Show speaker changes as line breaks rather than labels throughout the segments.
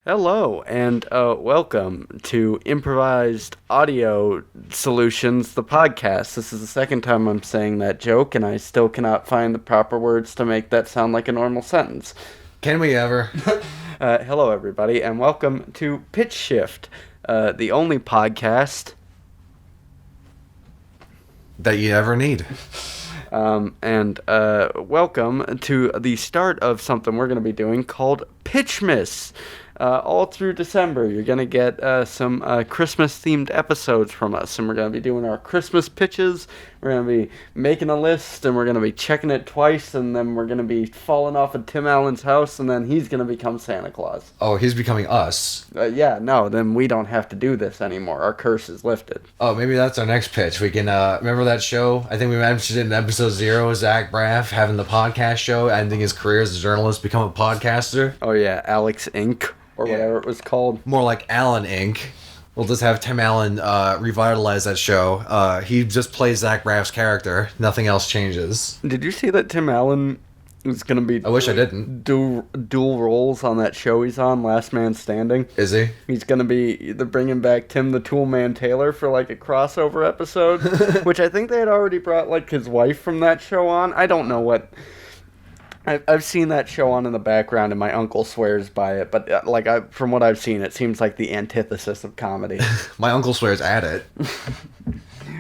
Hello, and welcome to Improvised Audio Solutions, the podcast. This is the second time I'm saying that joke, and I still cannot find the proper words to make that sound like a normal sentence.
Can we ever?
Hello, everybody, and welcome to Pitch Shift, the only podcast
that you ever need.
And welcome to the start of something we're going to be doing called Pitchmas. All through December, you're going to get some Christmas-themed episodes from us, and we're going to be doing our Christmas pitches. We're going to be making a list, and we're going to be checking it twice, and then we're going to be falling off of Tim Allen's house, and then he's going to become Santa Claus.
Oh, he's becoming us.
Then we don't have to do this anymore. Our curse is lifted.
Oh, maybe that's our next pitch. We can, remember that show? I think we mentioned it in episode 0, Zach Braff having the podcast show, ending his career as a journalist, become a podcaster.
Oh, yeah, Alex Inc., or whatever it was called.
More like Allen Inc. We'll just have Tim Allen revitalize that show. He just plays Zach Braff's character. Nothing else changes.
Did you see that Tim Allen is going to be...
I wish I didn't.
Dual roles on that show he's on, Last Man Standing?
Is he?
He's going to be either bringing back Tim the Toolman Taylor for, like, a crossover episode, which I think they had already brought, like, his wife from that show on. I don't know what... I've seen that show on in the background, and my uncle swears by it. But from what I've seen, it seems like the antithesis of comedy.
My uncle swears at it.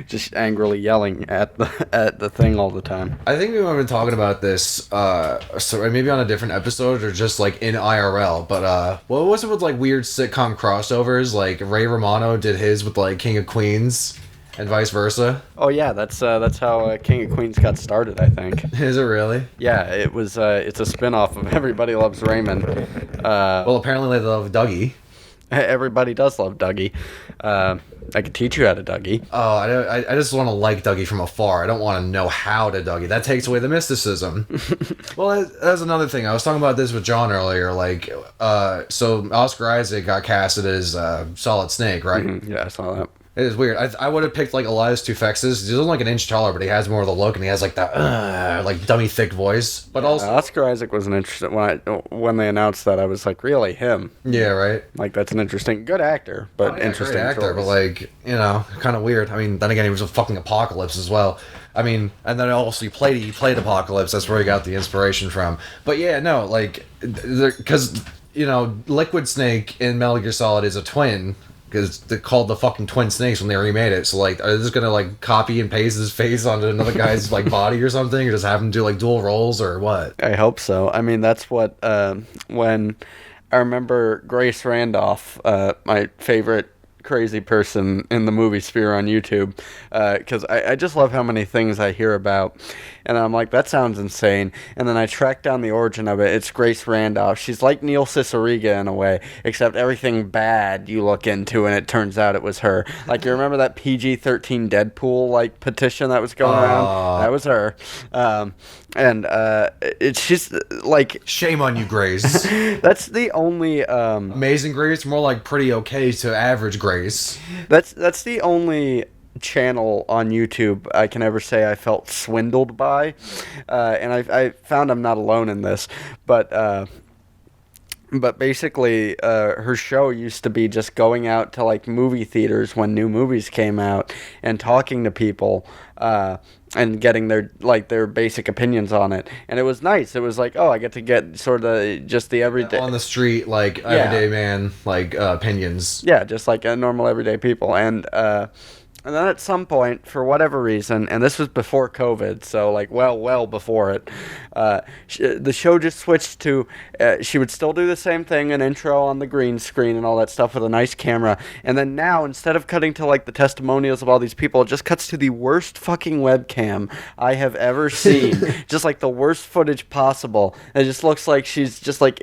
Just angrily yelling at the thing all the time.
I think we might have been talking about this, so maybe on a different episode or just like in IRL. But what was it with like weird sitcom crossovers? Like Ray Romano did his with like King of Queens. And vice versa.
Oh yeah, that's how King of Queens got started, I think.
Is it really?
Yeah, it was. It's a spin-off of Everybody Loves Raymond.
Well, apparently they love Dougie.
Everybody does love Dougie. I could teach you how to Dougie.
Oh, I just want to like Dougie from afar. I don't want to know how to Dougie. That takes away the mysticism. Well, that's another thing. I was talking about this with John earlier. Like, so Oscar Isaac got casted as Solid Snake, right?
Mm-hmm. Yeah, I saw that.
It is weird. I would have picked like Elias Toufexis. He's only like an inch taller, but he has more of the look, and he has like that like dummy thick voice. But also
Oscar Isaac was an interesting when they announced that. I was like, really him?
Yeah, right.
Like that's an interesting, good actor, but interesting
great actor. But like kind of weird. I mean, then again, he was a fucking Apocalypse as well. I mean, and then also he played Apocalypse. That's where he got the inspiration from. But yeah, no, like because Liquid Snake in Metal Gear Solid is a twin. Because they called the fucking Twin Snakes when they remade it. So, like, are they just gonna, like, copy and paste his face onto another guy's, like, body or something? Or just have him do, like, dual roles or what?
I hope so. I mean, that's what, when I remember Grace Randolph, my favorite crazy person in the movie sphere on YouTube, because I just love how many things I hear about, and I'm like, that sounds insane, and then I track down the origin of it. It's Grace Randolph. She's like Neil Cicierega in a way, except everything bad you look into, and it turns out it was her. Like, you remember that PG-13 Deadpool, like, petition that was going around? That was her. It's just, like...
Shame on you, Grace.
That's the only...
Amazing Grace? More like pretty okay to average Grace.
That's the only channel on YouTube I can ever say I felt swindled by. And I found I'm not alone in this. But basically, her show used to be just going out to, like, movie theaters when new movies came out and talking to people, and getting their basic opinions on it. And it was nice. It was like, oh, I get to get sort of just the everyday...
On the street, like, everyday man, like, opinions.
Yeah, just like normal everyday people. And then at some point, for whatever reason, and this was before COVID, so like well before it, the show just switched to, she would still do the same thing, an intro on the green screen and all that stuff with a nice camera, and then now, instead of cutting to like the testimonials of all these people, it just cuts to the worst fucking webcam I have ever seen. Just like the worst footage possible. It just looks like she's just like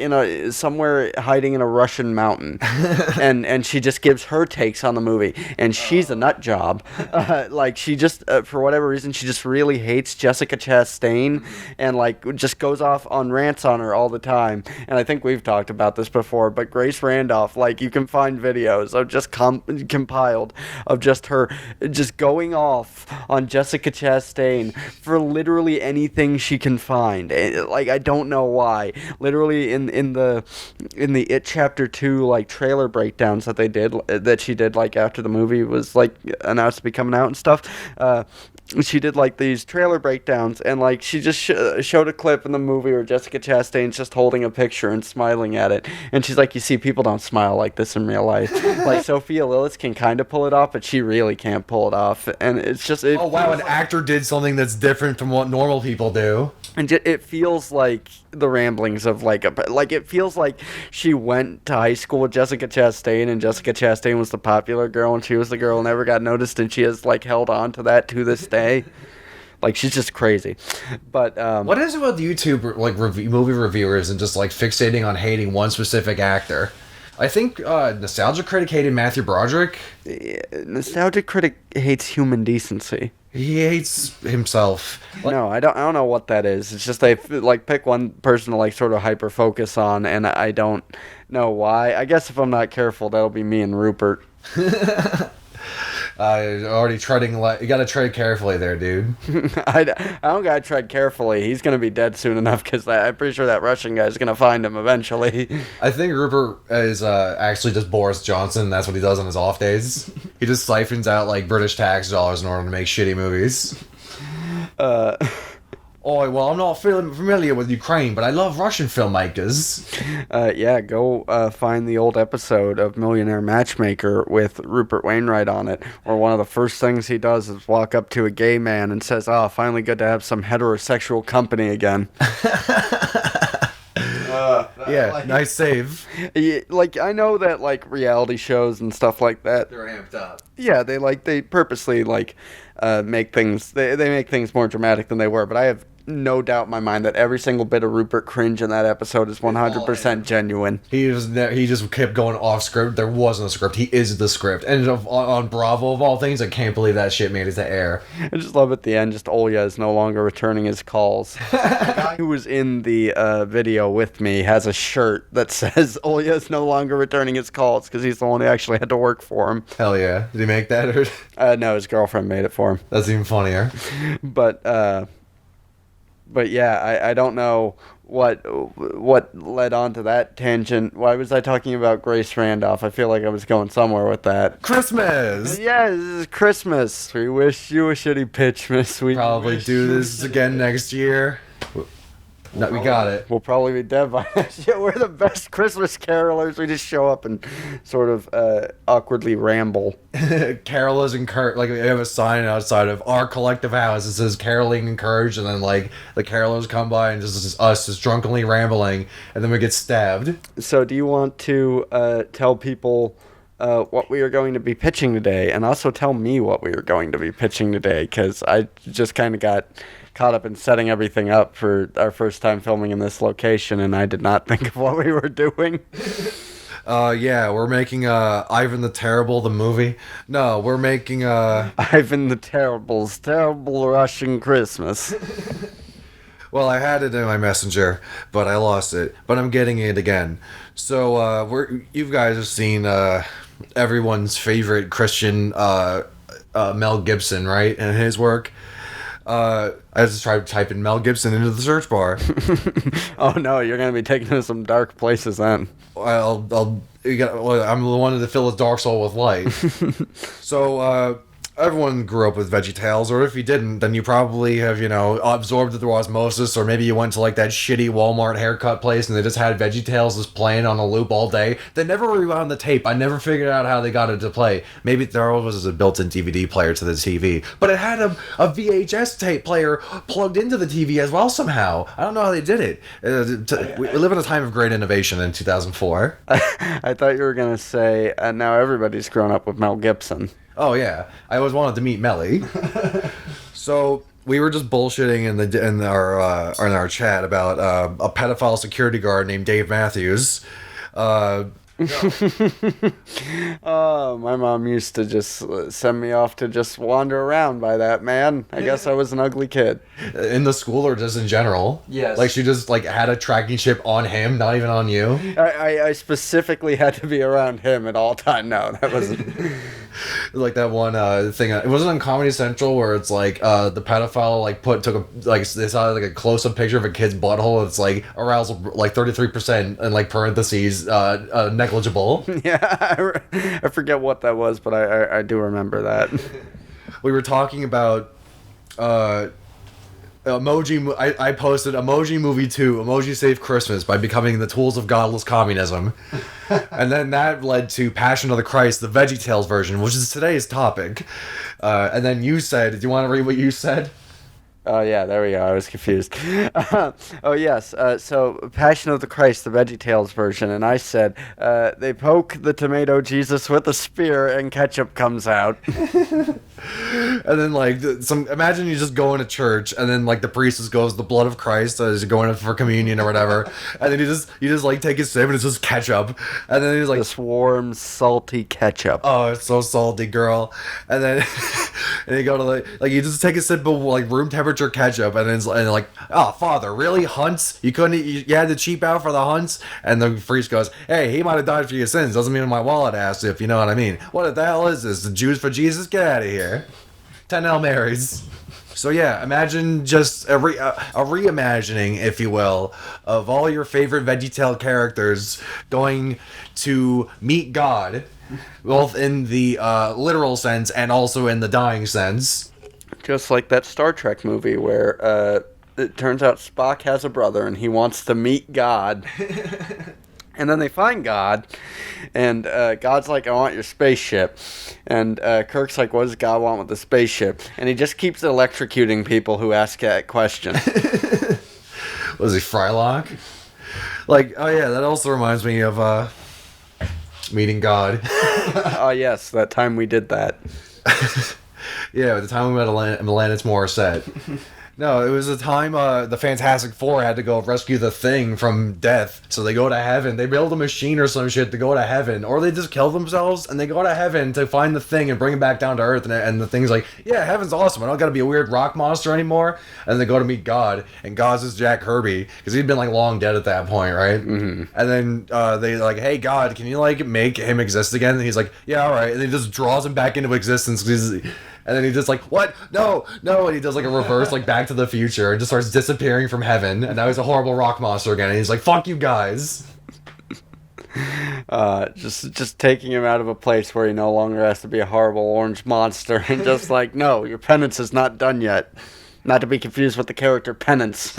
somewhere hiding in a Russian mountain, and she just gives her takes on the movie, and she's a nut job. job. Like, she just, for whatever reason, she just really hates Jessica Chastain and, like, just goes off on rants on her all the time. And I think we've talked about this before, but Grace Randolph, like, you can find videos of just compiled of just her just going off on Jessica Chastain for literally anything she can find. Like, I don't know why. Literally in the It Chapter 2, like, trailer breakdowns that she did, like, after the movie was, like, announced to be coming out and stuff, she did, like, these trailer breakdowns, and, like, she just showed a clip in the movie where Jessica Chastain's just holding a picture and smiling at it, and she's like, you see, people don't smile like this in real life. Like, Sophia Lillis can kind of pull it off, but she really can't pull it off, and it's just...
Oh, wow, an actor did something that's different from what normal people do.
And it feels like the ramblings of, like, it feels like she went to high school with Jessica Chastain, and Jessica Chastain was the popular girl, and she was the girl who never got noticed, and she has, like, held on to that to this day. Like, she's just crazy. But,
what is it with YouTube, like, movie reviewers and just, like, fixating on hating one specific actor? I think Nostalgia Critic hated Matthew Broderick.
Nostalgia Critic hates human decency.
He hates himself.
Like, no, I don't know what that is. It's just they, like, pick one person to, like, sort of hyper focus on, and I don't know why. I guess if I'm not careful, that'll be me and Rupert.
Already treading. You gotta tread carefully there, dude.
I don't gotta tread carefully. He's gonna be dead soon enough, because I'm pretty sure that Russian guy's gonna find him eventually.
I think Rupert is actually just Boris Johnson. That's what he does on his off days. He just siphons out, like, British tax dollars in order to make shitty movies. Oh, well, I'm not familiar with Ukraine, but I love Russian filmmakers.
Yeah, go find the old episode of Millionaire Matchmaker with Rupert Wainwright on it, where one of the first things he does is walk up to a gay man and says, "Oh, finally good to have some heterosexual company again."
Yeah,
like,
nice save.
Like, I know that, like, reality shows and stuff like that,
They're amped up.
Yeah, they purposely, like, make things they make things more dramatic than they were, but I have no doubt in my mind that every single bit of Rupert cringe in that episode is 100% genuine.
He just kept going off script. There wasn't a script. He is the script. And on Bravo, of all things, I can't believe that shit made it to air.
I just love at the end, just Olya is no longer returning his calls. The guy who was in the video with me has a shirt that says Olya is no longer returning his calls, because he's the one who actually had to work for him.
Hell yeah. Did he make that? Or?
No, his girlfriend made it for him.
That's even funnier.
But yeah, I don't know what led on to that tangent. Why was I talking about Grace Randolph? I feel like I was going somewhere with that.
Christmas!
Yeah, this is Christmas. We wish you a shitty Pitchmas. We
probably do this again next year. No, we got it.
We'll probably be dead by next year. We're the best Christmas carolers. We just show up and sort of awkwardly ramble.
Carolers encouraged. Like, we have a sign outside of our collective house that says caroling encouraged, and then, like, the carolers come by and just us just drunkenly rambling, and then we get stabbed.
So do you want to tell people what we are going to be pitching today, and also tell me what we are going to be pitching today, because I just kind of got caught up in setting everything up for our first time filming in this location, and I did not think of what we were doing.
Yeah, we're making Ivan the Terrible, the movie. No, we're making
Ivan the Terrible's Terrible Russian Christmas.
Well, I had it in my messenger, but I lost it. But I'm getting it again. So you guys have seen everyone's favorite Christian Mel Gibson, right? And his work. I just tried to type in Mel Gibson into the search bar.
Oh no, you're gonna be taken to some dark places then.
I'm the one to fill his dark soul with light. So everyone grew up with VeggieTales, or if you didn't, then you probably have, absorbed it through osmosis, or maybe you went to, like, that shitty Walmart haircut place and they just had VeggieTales just playing on a loop all day. They never rewound the tape. I never figured out how they got it to play. Maybe there was a built-in DVD player to the TV, but it had a VHS tape player plugged into the TV as well somehow. I don't know how they did it. We live in a time of great innovation in 2004.
I thought you were going to say, now everybody's grown up with Mel Gibson.
Oh yeah, I always wanted to meet Melly. So we were just bullshitting in our chat about a pedophile security guard named Dave Matthews.
Oh, my mom used to just send me off to just wander around by that man. I guess I was an ugly kid.
In the school or just in general?
Yes.
Like she just like had a tracking chip on him, not even on you.
I specifically had to be around him at all time. No, that wasn't.
Like that one thing. It wasn't on Comedy Central where it's like the pedophile like they saw like a close up picture of a kid's butthole. It's like arousal like 33% and like parentheses negligible.
Yeah, I forget what that was, but I do remember that.
We were talking about I posted Emoji Movie 2, Emoji Save Christmas by becoming the tools of godless communism. And then that led to Passion of the Christ, the VeggieTales version, which is today's topic. And then you said, do you want to read what you said?
Oh, yeah, there we go. I was confused. Oh, yes. So, Passion of the Christ, the VeggieTales version. And I said, they poke the tomato Jesus with a spear and ketchup comes out.
And then, like, imagine you just go into church and then, like, the priest just goes, the blood of Christ, as you're going in for communion or whatever. And then you just, like, take his sip and it's just ketchup. And then he's like,
this warm, salty ketchup.
oh, it's so salty, girl. And then, and you go to, like, you just take a sip of, like, room temperature ketchup, and then and like, oh, Father, really? Hunts? You couldn't, you had to cheap out for the hunts? And the priest goes, hey, he might have died for your sins. Doesn't mean my wallet asked if you know what I mean. What the hell is this? The Jews for Jesus? Get out of here. 10 Hail Marys. So yeah, imagine just a reimagining, if you will, of all your favorite VeggieTale characters going to meet God, both in the literal sense and also in the dying sense.
Just like that Star Trek movie where it turns out Spock has a brother and he wants to meet God. And then they find God, and God's like, I want your spaceship. And Kirk's like, what does God want with the spaceship? And he just keeps electrocuting people who ask that question.
Was he Frylock? Like, oh yeah, that also reminds me of meeting God.
Oh, yes, that time we did that.
Yeah, at the time we met Alanis Morissette. No, it was the time the Fantastic Four had to go rescue the Thing from death. So they go to heaven. They build a machine or some shit to go to heaven. Or they just kill themselves and they go to heaven to find the Thing and bring it back down to Earth. And the Thing's like, yeah, heaven's awesome. I don't gotta be a weird rock monster anymore. And they go to meet God. And God's is Jack Kirby. Because he'd been like long dead at that point, right? Mm-hmm. And then they like, hey, God, can you like make him exist again? And he's like, yeah, alright. And he just draws him back into existence. And then he just like, what? No. And he does like a reverse, like Back to the Future, and just starts disappearing from heaven. And now he's a horrible rock monster again. And he's like, fuck you guys.
Just taking him out of a place where he no longer has to be a horrible orange monster. And just like, no, your penance is not done yet. Not to be confused with the character Penance,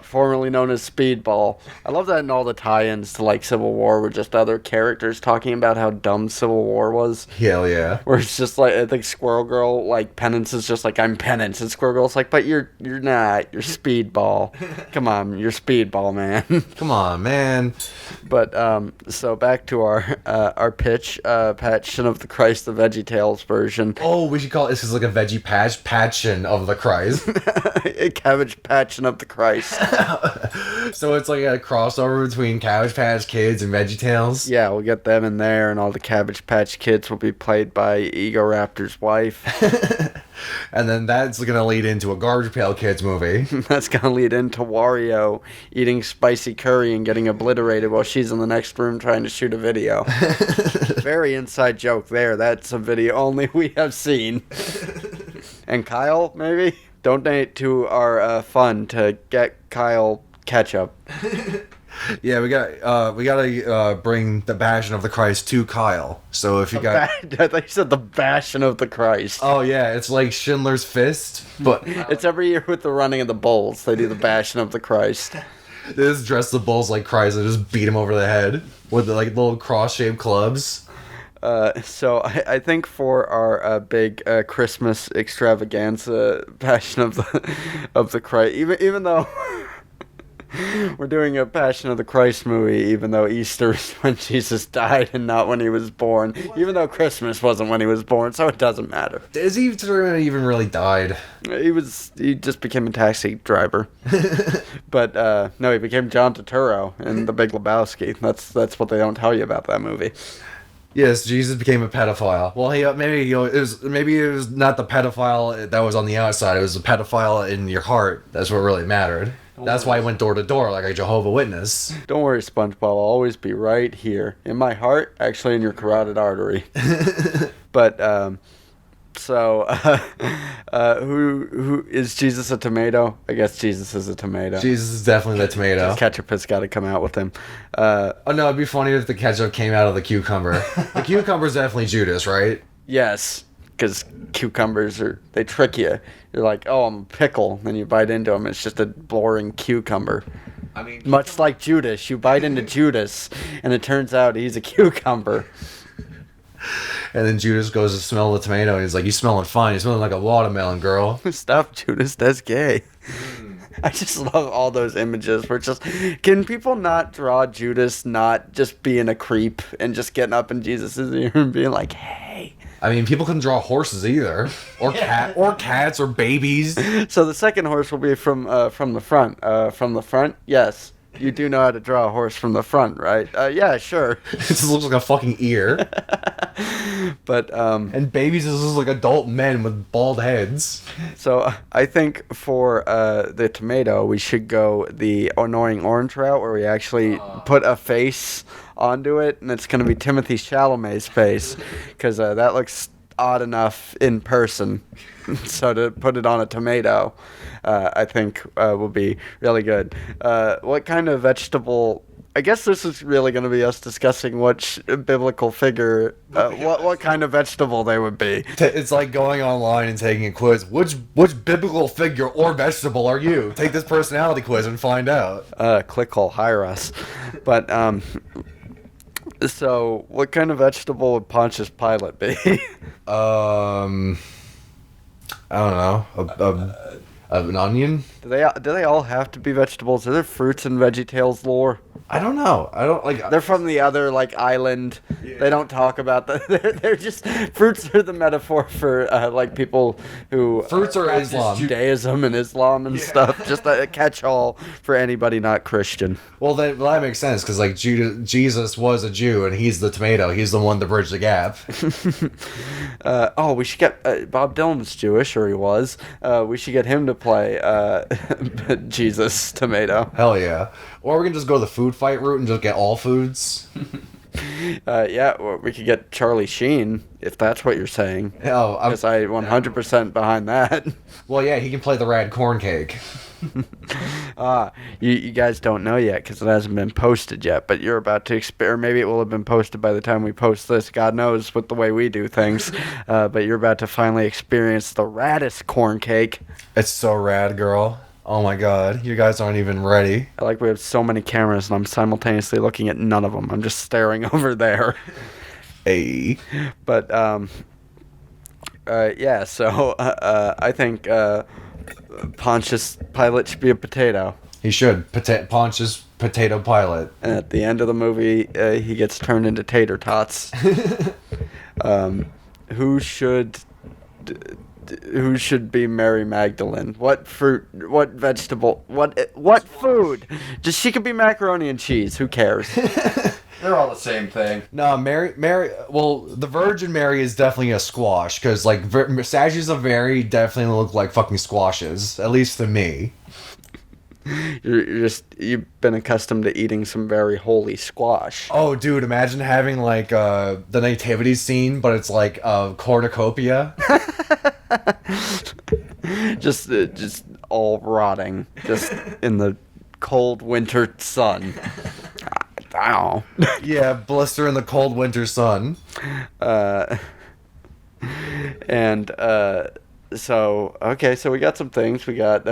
formerly known as Speedball. I love that in all the tie-ins to like Civil War were just other characters talking about how dumb Civil War was.
Hell yeah.
Where it's just like, I think Squirrel Girl, like Penance is just like, I'm Penance. And Squirrel Girl's like, but you're not. You're Speedball. Come on, you're Speedball, man.
Come on, man.
But, so back to our pitch, Patchion of the Christ, the VeggieTales version.
Oh, we should call it, this is like a veggie Patchion of the Christ.
A Cabbage Patchion of the Christ.
So it's like a crossover between Cabbage Patch Kids and VeggieTales.
Yeah, we'll get them in there, and all the Cabbage Patch Kids will be played by Egoraptor's wife.
And then that's going to lead into a Garbage Pail Kids movie.
That's going to lead into Wario eating spicy curry and getting obliterated while she's in the next room trying to shoot a video. Very inside joke there. That's a video only we have seen. And Kyle, maybe? Donate to our fund to get Kyle ketchup.
Yeah, we gotta bring the Passion of the Christ to Kyle. So if you got,
I thought you said the Passion of the Christ.
Oh yeah, it's like Schindler's Fist, but
it's every year with the running of the bulls. They do the Passion of the Christ.
They just dress the bulls like Christ and just beat him over the head with the, like little cross-shaped clubs.
So I think for our big Christmas extravaganza, Passion of the Christ, even though We're doing a Passion of the Christ movie, even though Easter is when Jesus died and not when he was born. Even though Christmas wasn't when he was born, so it doesn't matter.
Is he even really died?
He just became a taxi driver. But no, he became John Turturro in The Big Lebowski. That's what they don't tell you about that movie.
Yes, Jesus became a pedophile. Well, maybe it was not the pedophile that was on the outside. It was the pedophile in your heart. That's what really mattered. That's why he went door to door like a Jehovah's Witness.
Don't worry, SpongeBob. I'll always be right here in my heart, actually in your carotid artery. But who is Jesus a tomato? I guess Jesus is a tomato.
Jesus is definitely the tomato.
Ketchup has got to come out with him.
Oh no, it'd be funny if the ketchup came out of the cucumber. The cucumber's definitely Judas, right?
Yes, because cucumbers they trick you. You're like, oh, I'm a pickle. Then you bite into them. It's just a boring cucumber.
I mean,
much like Judas. You bite into Judas, and it turns out he's a cucumber.
And then Judas goes to smell the tomato, and he's like, "You smelling fine. You're smelling like a watermelon, girl."
Stop, Judas. That's gay. I just love all those images where it's just, can people not draw Judas not just being a creep and just getting up in Jesus' ear and being like, hey.
I mean, people can draw horses either, or cats, or babies.
So the second horse will be from the front. From the front, yes. You do know how to draw a horse from the front, right? Yeah, sure.
It just looks like a fucking ear.
But
and babies just look like adult men with bald heads.
So I think for the tomato, we should go the annoying orange route, where we actually put a face onto it, and it's going to be Timothy Chalamet's face, because that looks odd enough in person. So to put it on a tomato, I think will be really good. What kind of vegetable? I guess this is really going to be us discussing which biblical figure, what kind of vegetable they would be.
It's like going online and taking a quiz. Which biblical figure or vegetable are you? Take this personality quiz and find out.
Clickhole, hire us. But so what kind of vegetable would Pontius Pilate be?
I don't know. An onion?
Do they all have to be vegetables? Are there fruits in VeggieTales lore?
I don't know. I don't like.
They're from the other island. Yeah. They don't talk about that. They're just fruits are the metaphor for people who
fruits are Islam,
Judaism and Islam and stuff. Just a catch-all for anybody not Christian.
Well, that makes sense because Jesus was a Jew and he's the tomato. He's the one to bridge the gap.
We should get Bob Dylan's Jewish, or he was. We should get him to play Jesus tomato.
Hell yeah. Or we can just go the food fight route and just get all foods.
Well, we could get Charlie Sheen, if that's what you're saying.
Oh,
because I 100% behind that.
Well, yeah, he can play the rad corn cake.
You guys don't know yet because it hasn't been posted yet, but you're about to or maybe it will have been posted by the time we post this. God knows with the way we do things. But you're about to finally experience the raddest corn cake.
It's so rad, girl. Oh my god, you guys aren't even ready.
I like we have so many cameras and I'm simultaneously looking at none of them. I'm just staring over there.
Hey.
But, so I think Pontius Pilate should be a potato.
He should. Pontius Potato Pilate.
And at the end of the movie, he gets turned into tater tots. Who should be Mary Magdalene? What fruit? What vegetable? What food? Just she could be macaroni and cheese. Who cares? They're all the same thing.
No, Mary. Well, the Virgin Mary is definitely a squash because statues of Mary definitely look like fucking squashes. At least to me.
You've been accustomed to eating some very holy squash.
Oh, dude! Imagine having the nativity scene, but it's like a cornucopia.
just all rotting, just in the cold winter sun. Ow.
Yeah, blister in the cold winter sun.
So we got some things. We got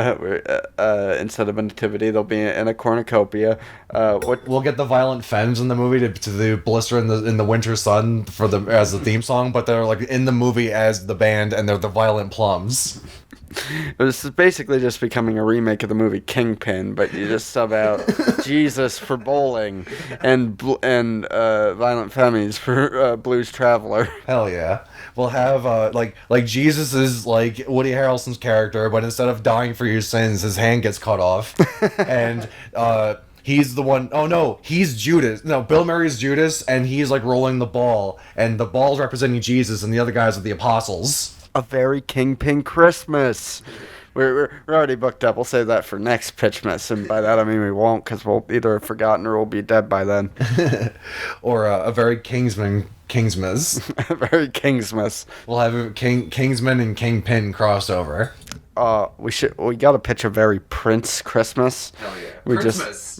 instead of a nativity, they'll be in a cornucopia.
We'll get the violent femmes in the movie to do blister in the winter sun as the theme song, but they're in the movie as the band, and they're the violent plums.
This is basically just becoming a remake of the movie Kingpin, but you just sub out Jesus for bowling and Violent Femmes for Blues Traveler.
Hell yeah. We'll have like Jesus is like Woody Harrelson's character, but instead of dying for your sins, his hand gets cut off, and he's the one oh no, he's Judas. No, Bill Murray's Judas, and he's like rolling the ball, and the ball's representing Jesus, and the other guys are the apostles.
A very Kingpin Christmas. We're already booked up. We'll save that for next Pitchmas, and by that I mean we won't, because we'll either have forgotten or we'll be dead by then.
Or a very Kingsmas.
A very Kingsmas.
We'll have a Kingsman and Kingpin crossover.
We gotta pitch a very Prince Christmas.
Hell yeah.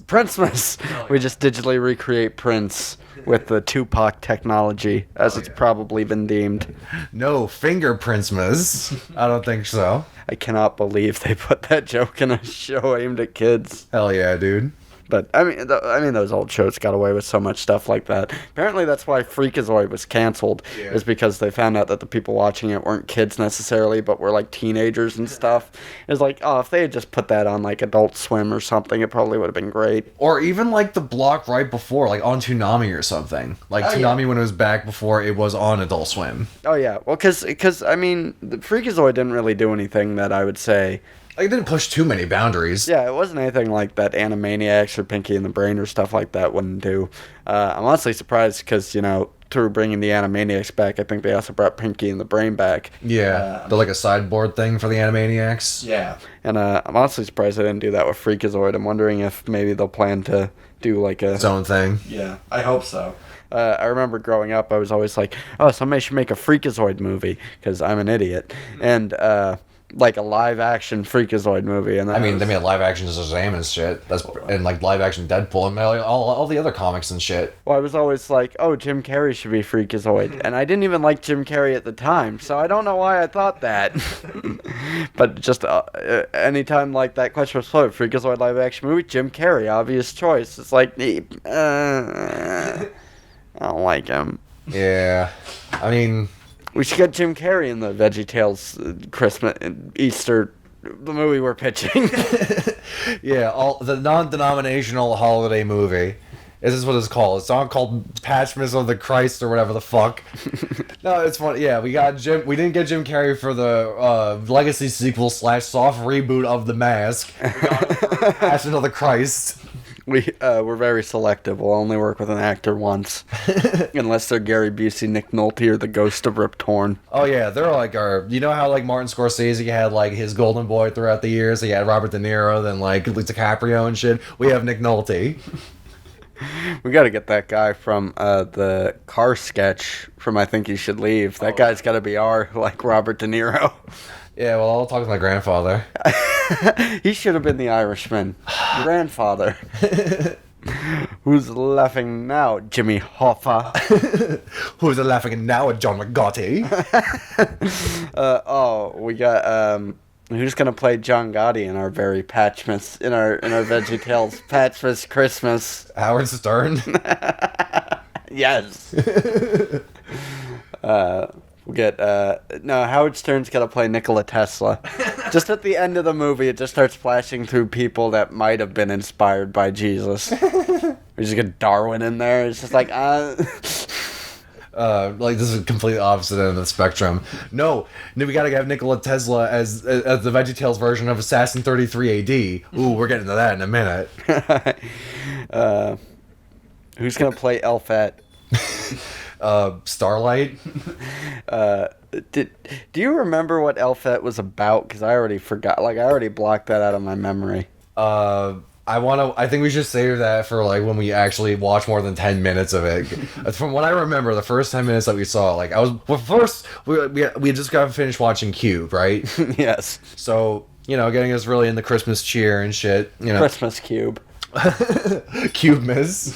Princemas. We just digitally recreate Prince with the Tupac technology, as it's probably been deemed.
No, fingerprintsmas. I don't think so.
I cannot believe they put that joke in a show aimed at kids.
Hell yeah, dude.
But I mean, those old shows got away with so much stuff like that. Apparently, that's why Freakazoid was canceled.
Yeah.
Is because they found out that the people watching it weren't kids necessarily, but were like teenagers and stuff. It's like, oh, if they had just put that on like Adult Swim or something, it probably would have been great.
Or even like the block right before, like on Toonami or something. Like Toonami when it was back before it was on Adult Swim.
Oh yeah, well, because I mean, the Freakazoid didn't really do anything that I would say.
Like, it didn't push too many boundaries.
Yeah, it wasn't anything like that Animaniacs or Pinky and the Brain or stuff like that wouldn't do. I'm honestly surprised because, through bringing the Animaniacs back, I think they also brought Pinky and the Brain back.
Yeah, they're like a sideboard thing for the Animaniacs.
Yeah. And I'm honestly surprised they didn't do that with Freakazoid. I'm wondering if maybe they'll plan to do like a...
its own thing.
Yeah, I hope so. I remember growing up, I was always like, oh, somebody should make a Freakazoid movie, because I'm an idiot. And, like a live-action Freakazoid movie. And
I mean, they made live-action Shazam and shit. And like live-action Deadpool and all the other comics and shit.
Well, I was always like, oh, Jim Carrey should be Freakazoid. And I didn't even like Jim Carrey at the time, so I don't know why I thought that. But just anytime like that question was floated, Freakazoid live-action movie, Jim Carrey, obvious choice. It's like, I don't like him.
Yeah. I mean...
We should get Jim Carrey in the VeggieTales Christmas, Easter, the movie we're pitching.
Yeah, the non-denominational holiday movie. This is what it's called. It's not called Patchmas of the Christ or whatever the fuck. No, it's funny. Yeah, we didn't get Jim Carrey for the Legacy sequel / soft reboot of The Mask. We got him for Passion of the Christ.
We're very selective. We'll only work with an actor once. Unless they're Gary Busey, Nick Nolte, or the ghost of Rip Torn.
Oh yeah, they're like you know how like Martin Scorsese had like his golden boy throughout the years? He had Robert De Niro, then like DiCaprio and shit. We have Nick Nolte.
We gotta get that guy from the car sketch from I Think You Should Leave. That guy's gotta be our, like, Robert De Niro.
Yeah, well, I'll talk to my grandfather.
He should have been the Irishman. Grandfather. Who's laughing now, Jimmy Hoffa?
Who's laughing now at John McGotti?
We got, who's gonna play John Gotti in our very Patchmas, in our VeggieTales Patchmas Christmas?
Howard Stern?
Yes. We'll get, no, Howard Stern's gotta play Nikola Tesla. Just at the end of the movie, it just starts flashing through people that might have been inspired by Jesus. We just get Darwin in there. It's just like,
like, this is completely opposite end of the spectrum. No, we gotta have Nikola Tesla as the VeggieTales version of Assassin 33 AD. Ooh, we're getting to that in a minute.
Who's gonna play Elfette?
Starlight.
Do you remember what Elfette was about? Because I already forgot. Like, I already blocked that out of my memory.
I think we should save that for like when we actually watch more than 10 minutes of it. From what I remember, the first 10 minutes that we saw, like first we had just got finished watching Cube, right?
Yes.
So, getting us really in the Christmas cheer and shit.
Christmas Cube.
Cubemas.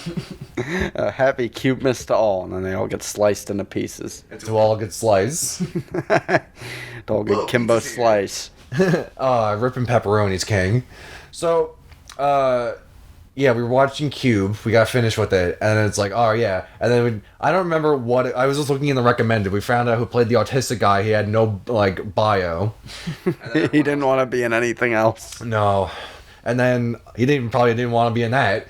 Happy Cubemas to all, and then they all get sliced into pieces.
To all get sliced.
To all get Kimbo slice.
Ripping pepperoni's king. So, Yeah, we were watching Cube. We got finished with it, and then it's like, oh yeah. And then I don't remember I was just looking in the recommended. We found out who played the autistic guy. He had no like bio.
He didn't want to be in anything else.
No. And then he probably didn't want to be in that.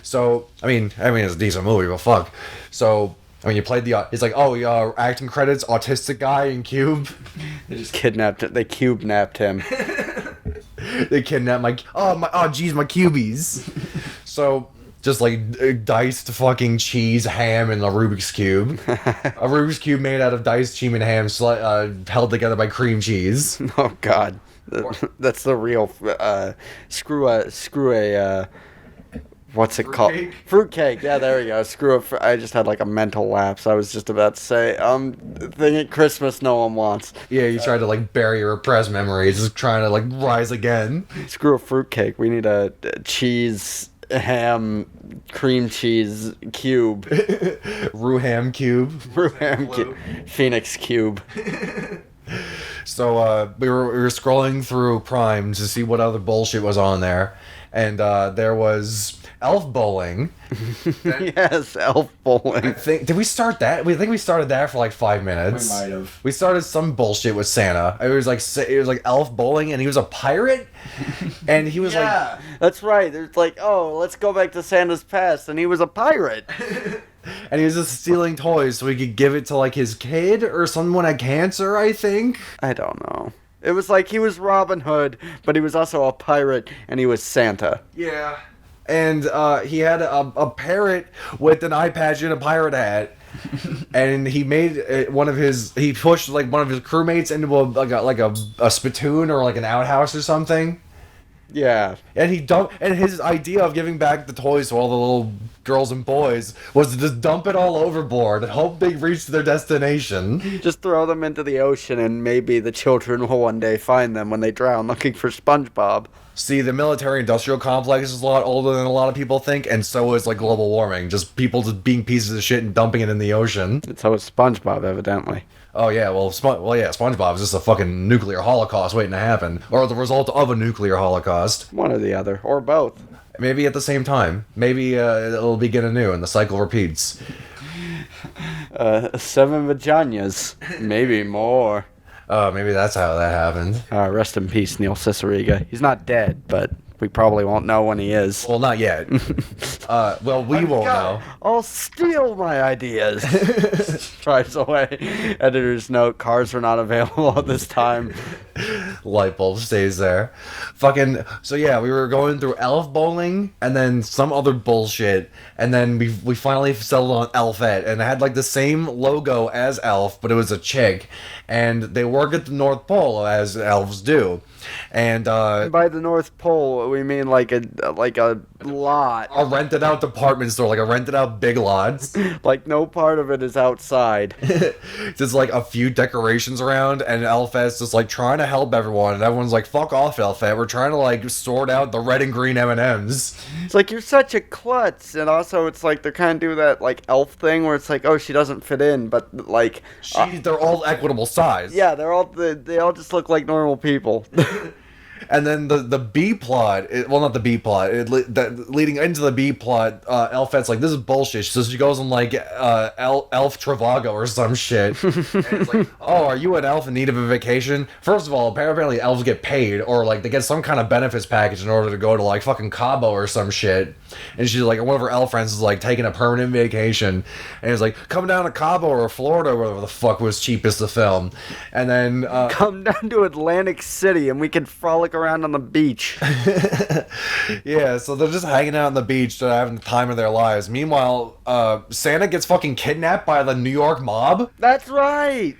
So I mean, it's a decent movie, but fuck. So I mean, you played it's like, oh, acting credits, autistic guy in Cube.
They just kidnapped it. They cube-napped him.
They kidnapped my cubies. So just like diced fucking cheese, ham, and a Rubik's Cube. A Rubik's Cube made out of diced cheese and ham, held together by cream cheese.
Oh God, that's the real screw a what's it called? Fruitcake. Yeah, there we go. I just had like a mental lapse. I was just about to say, thing at Christmas no one wants.
Yeah, you tried to like bury your repressed memories, just trying to like rise again.
Screw a fruitcake. We need a cheese, ham, cream cheese cube.
Ruham cube.
Ruham cube. Phoenix cube.
So we were scrolling through Prime to see what other bullshit was on there, and there was Elf Bowling.
Yes, Elf Bowling.
Did we start that? We think we started that for like 5 minutes.
We might have.
We started some bullshit with Santa. It was like Elf Bowling, and he was a pirate, and he was
yeah, that's right. There's like, oh, let's go back to Santa's past, and he was a pirate.
And he was just stealing toys so he could give it to like his kid or someone had cancer, I think.
I don't know. It was like he was Robin Hood, but he was also a pirate, and he was Santa.
Yeah. And he had a parrot with an eye patch and a pirate hat. And he made he pushed like one of his crewmates into a spittoon or like an outhouse or something.
Yeah.
And his idea of giving back the toys to all the little girls and boys was to just dump it all overboard and hope they reach their destination.
Just throw them into the ocean and maybe the children will one day find them when they drown looking for SpongeBob.
See, the military-industrial complex is a lot older than a lot of people think, and so is like global warming. Just people just being pieces of shit and dumping it in the ocean.
And so is SpongeBob, evidently.
Oh yeah, SpongeBob is just a fucking nuclear holocaust waiting to happen, or the result of a nuclear holocaust.
One or the other, or both.
Maybe at the same time. Maybe it'll begin anew, and the cycle repeats.
7 vaginas, maybe more.
Maybe that's how that happened.
Rest in peace, Neil Cicierega. He's not dead, but we probably won't know when he is.
Well, not yet. Well, we won't know.
I'll steal my ideas. Tries away. Editor's note, cars are not available at this time.
Light bulb stays there. So yeah, we were going through Elf Bowling and then some other bullshit, and then we finally settled on Elfette, and it had like the same logo as Elf, but it was a chick, and they work at the North Pole as elves do. And
by the North Pole, we mean like a lot.
A rented out department store, like a rented out Big Lots.
Like no part of it is outside.
Just like a few decorations around, and Elfette's just like trying to help everyone, and everyone's like, "Fuck off, Elfette! We're trying to like sort out the red and green M&Ms."
It's like, you're such a klutz, and also it's like they're kind of do that like elf thing where it's like, oh, she doesn't fit in, but like
they're all equitable size.
Yeah, they all just look like normal people.
And then the B plot, not the B plot, leading into the B plot, Elfette's like, this is bullshit. So she goes on like Elf Travago or some shit. And it's like, oh, are you an elf in need of a vacation? First of all, apparently elves get paid, or like they get some kind of benefits package in order to go to like fucking Cabo or some shit. And she's like, one of her elf friends is like taking a permanent vacation, and he's like, come down to Cabo or Florida, or whatever the fuck was cheapest to film. And then
come down to Atlantic City and we can frolic around on the beach.
Yeah, so they're just hanging out on the beach, they're having the time of their lives. Meanwhile, Santa gets fucking kidnapped by the New York mob.
That's right.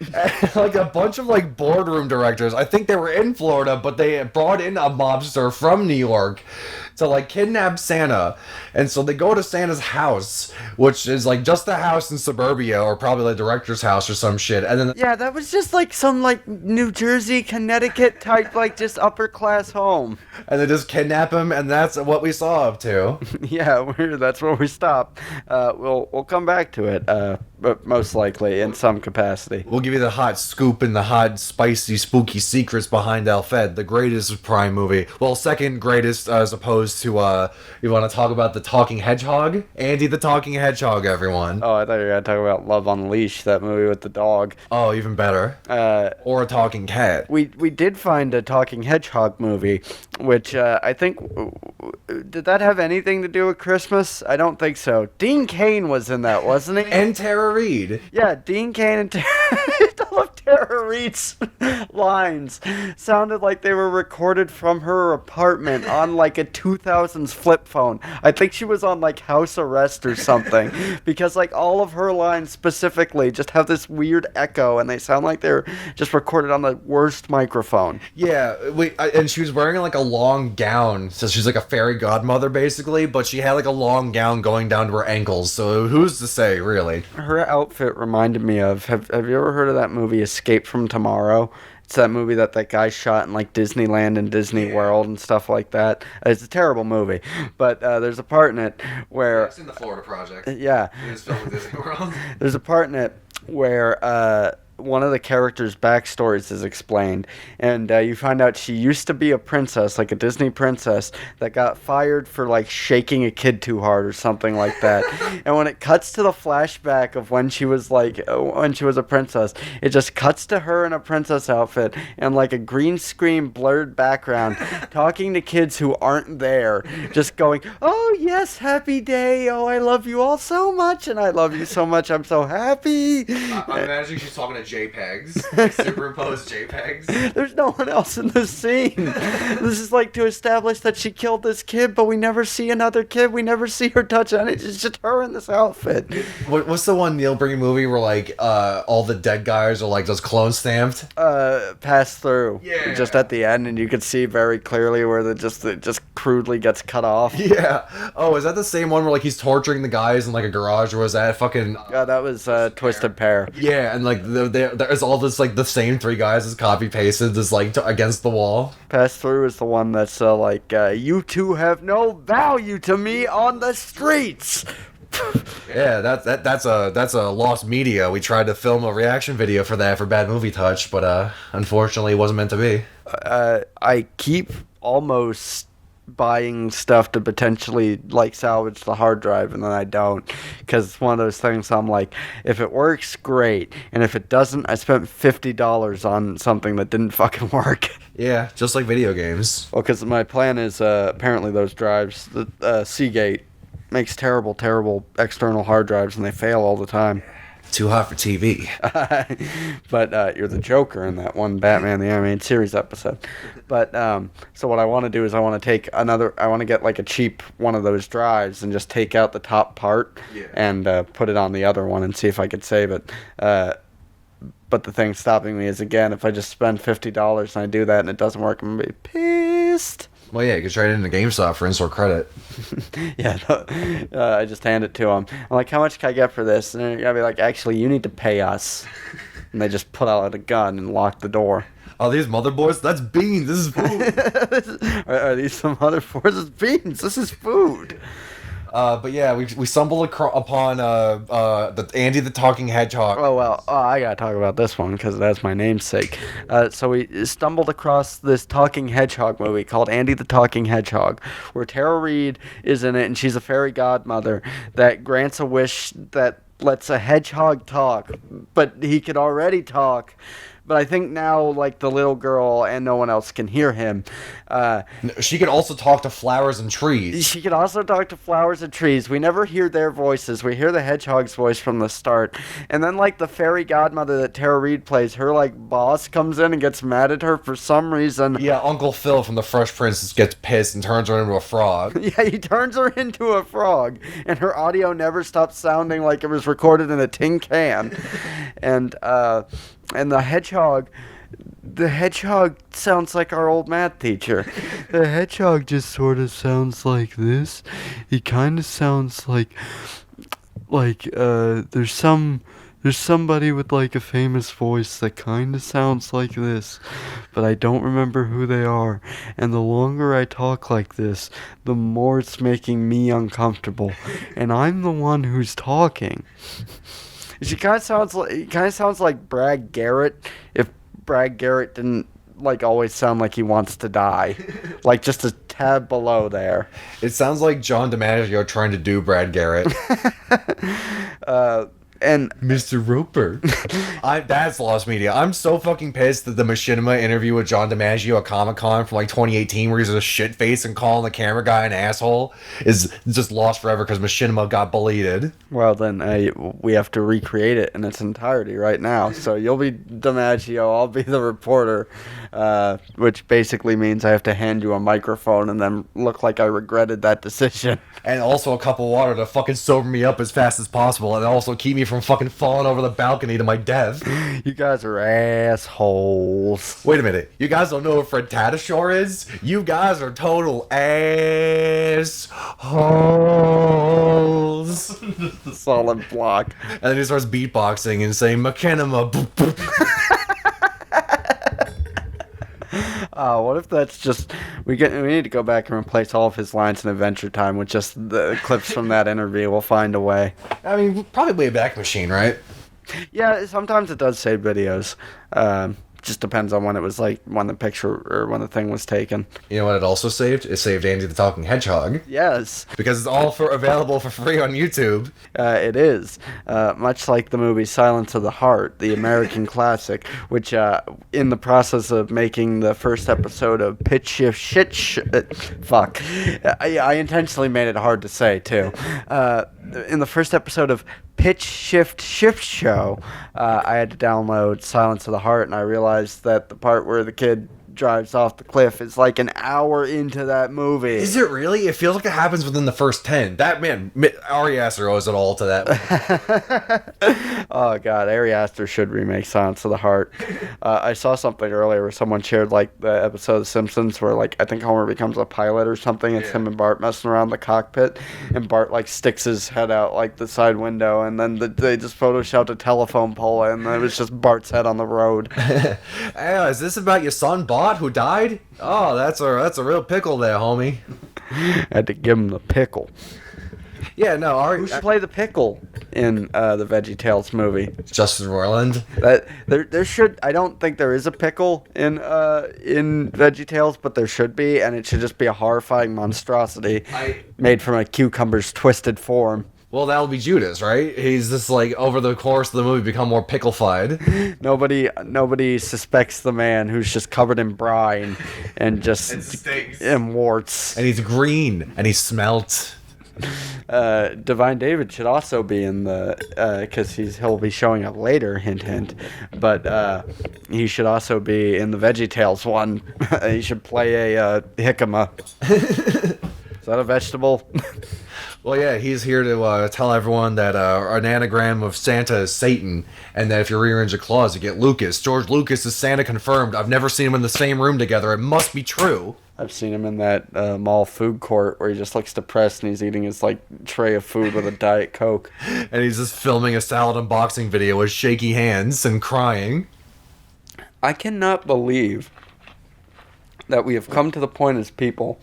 Like a bunch of like boardroom directors. I think they were in Florida, but they brought in a mobster from New York to like kidnap Santa. And so they go to Santa's house, which is like just a house in suburbia, or probably the director's house or some shit. And then
yeah, that was just like some like New Jersey, Connecticut type like just upper class home.
And they just kidnap him, and that's what we saw up to.
Yeah, that's where we stopped. We'll come back to it. but most likely in some capacity.
We'll give you the hot scoop and the hot, spicy, spooky secrets behind Alfed, the greatest Prime movie. Well, second greatest as opposed to, you want to talk about the Talking Hedgehog? Andy the Talking Hedgehog, everyone.
Oh, I thought you were going to talk about Love Unleashed, that movie with the dog.
Oh, even better. Or a talking cat.
We did find a Talking Hedgehog movie, which I think... Did that have anything to do with Christmas? I don't think so. Dean Cain was in that, wasn't he?
And Tara Reid.
Yeah, Dean Cain and all of Tara Reid's lines sounded like they were recorded from her apartment on like a 2000s flip phone. I think she was on like house arrest or something, because like all of her lines specifically just have this weird echo and they sound like they're just recorded on the worst microphone.
Yeah, and she was wearing like a long gown, so she's like a fairy godmother basically, but she had like a long gown going down to her ankles, so who's to say, really?
Her outfit reminded me of, have you ever heard of that movie Escape from Tomorrow? It's that movie that guy shot in like Disneyland and Disney World and stuff like that. It's a terrible movie, but there's a part in it where...
It's in the Florida Project.
Yeah.
It was filmed in Disney World.
There's a part in it where one of the characters' backstories is explained, and you find out she used to be a princess, like a Disney princess, that got fired for like shaking a kid too hard or something like that. And when it cuts to the flashback of when she was a princess, it just cuts to her in a princess outfit and like a green screen blurred background talking to kids who aren't there, just going, "Oh yes, happy day, oh I love you all so much, and I love you so much, I'm so happy."
I'm imagining she's talking to JPEGs, like superimposed JPEGs.
There's no one else in the scene. This is like to establish that she killed this kid, but we never see another kid. We never see her touch on it. It's just her in this outfit.
What's the one Neil Breen movie where like all the dead guys are like just clone stamped?
Pass through.
Yeah.
Just at the end, and you can see very clearly where it just crudely gets cut off.
Yeah. Oh, is that the same one where like he's torturing the guys in like a garage, or was that fucking?
Yeah, that was Twisted Pair.
Yeah, and like there's all this like the same three guys as copy pasted, just like against the wall.
Pass through is the one that's like, you two have no value to me on the streets.
Yeah, that's a lost media. We tried to film a reaction video for that for Bad Movie Touch, but unfortunately it wasn't meant to be.
I keep almost buying stuff to potentially like salvage the hard drive, and then I don't, because it's one of those things I'm like, if it works, great, and if it doesn't, I spent $50 on something that didn't fucking work.
Yeah, just like video games.
Well, because my plan is apparently those drives, the Seagate makes terrible external hard drives, and they fail all the time.
Too hot for TV.
But you're the Joker in that one Batman the Animated Series episode. But so what I want to do is I want to get like a cheap one of those drives and just take out the top part and put it on the other one and see if I could save it. But the thing stopping me is, again, if I just spend $50 and I do that and it doesn't work, I'm going to be pissed.
Well, yeah, you could trade it into GameStop for in-store credit.
Yeah, I just hand it to them. I'm like, how much can I get for this? And they're going to be like, actually, you need to pay us. And they just pull out a gun and lock the door.
Oh, these motherboards? That's beans. This is food.
Are these some motherboards? It's beans. This is food.
But yeah, we stumbled upon the Andy the Talking Hedgehog.
Oh, well, I gotta talk about this one because that's my namesake. So we stumbled across this Talking Hedgehog movie called Andy the Talking Hedgehog, where Tara Reid is in it, and she's a fairy godmother that grants a wish that lets a hedgehog talk, but he could already talk. But I think now, like, the little girl and no one else can hear him.
She could also talk to flowers and trees.
She could also talk to flowers and trees. We never hear their voices. We hear the hedgehog's voice from the start. And then, like, the fairy godmother that Tara Reid plays, her, like, boss comes in and gets mad at her for some reason.
Yeah, Uncle Phil from The Fresh Prince gets pissed and turns her into a frog.
Yeah, he turns her into a frog. And her audio never stops sounding like it was recorded in a tin can. And the hedgehog sounds like our old math teacher. The hedgehog just sort of sounds like this. He kind of sounds like there's somebody with like a famous voice that kind of sounds like this, but I don't remember who they are. And the longer I talk like this, the more it's making me uncomfortable. And I'm the one who's talking. She kind of sounds like Brad Garrett if Brad Garrett didn't like always sound like he wants to die, like just a tad below there.
It sounds like John DiMaggio trying to do Brad Garrett.
And
Mr. Roper. That's lost media. I'm so fucking pissed that the Machinima interview with John DiMaggio at Comic-Con from like 2018 where he's a shit face and calling the camera guy an asshole is just lost forever because Machinima got bullied.
Well, then we have to recreate it in its entirety right now. So you'll be DiMaggio, I'll be the reporter, which basically means I have to hand you a microphone and then look like I regretted that decision.
And also a cup of water to fucking sober me up as fast as possible and also keep me from fucking falling over the balcony to my death.
You guys are assholes.
Wait a minute. You guys don't know what Fred Tatasciore is? You guys are total assholes.
Solid block.
And then he starts beatboxing and saying, Machinima.
What if that's just we need to go back and replace all of his lines in Adventure Time with just the clips from that interview. We'll find a way.
I mean, probably Wayback Machine, right?
Yeah, sometimes it does save videos. Just depends on when it was like when the picture or when the thing was taken.
You know what it also saved? It saved Andy the Talking Hedgehog.
Yes.
Because it's all available for free on YouTube.
It is. Much like the movie Silence of the Heart, the American classic, which in the process of making the first episode of fuck. I intentionally made it hard to say, too. In the first episode of Shift Show, I had to download Silence of the Heart, and I realized that the part where the kid drives off the cliff is like an hour into that movie.
Is it really? It feels like it happens within the first 10. That man, Ari Aster owes it all to that.
Oh god, Ari Aster should remake Silence of the Heart. I saw something earlier where someone shared like the episode of The Simpsons where like I think Homer becomes a pilot or something. It's him and Bart messing around the cockpit, and Bart like sticks his head out like the side window, and then they just photoshopped a telephone pole, and it was just Bart's head on the road.
Hey, is this about your son Bart who died? Oh, that's a real pickle there, homie.
Had to give him the pickle.
Yeah, no,
Who should play the pickle in the VeggieTales movie?
Justin Roiland.
There should. I don't think there is a pickle in VeggieTales, but there should be, and it should just be a horrifying monstrosity made from a cucumber's twisted form.
Well, that'll be Judas, right? He's just like over the course of the movie become more picklefied.
Nobody suspects the man who's just covered in brine and just and warts.
And he's green and he smelt.
Divine David should also be in the because he'll be showing up later. Hint, hint. But he should also be in the VeggieTales one. He should play a jicama. Is that a vegetable?
Well, yeah, he's here to tell everyone that an anagram of Santa is Satan, and that if you rearrange the claws, you get Lucas. George Lucas is Santa confirmed. I've never seen him in the same room together. It must be true.
I've seen him in that mall food court where he just looks depressed and he's eating his like tray of food with a Diet Coke.
And he's just filming a salad unboxing video with shaky hands and crying.
I cannot believe that we have come to the point as people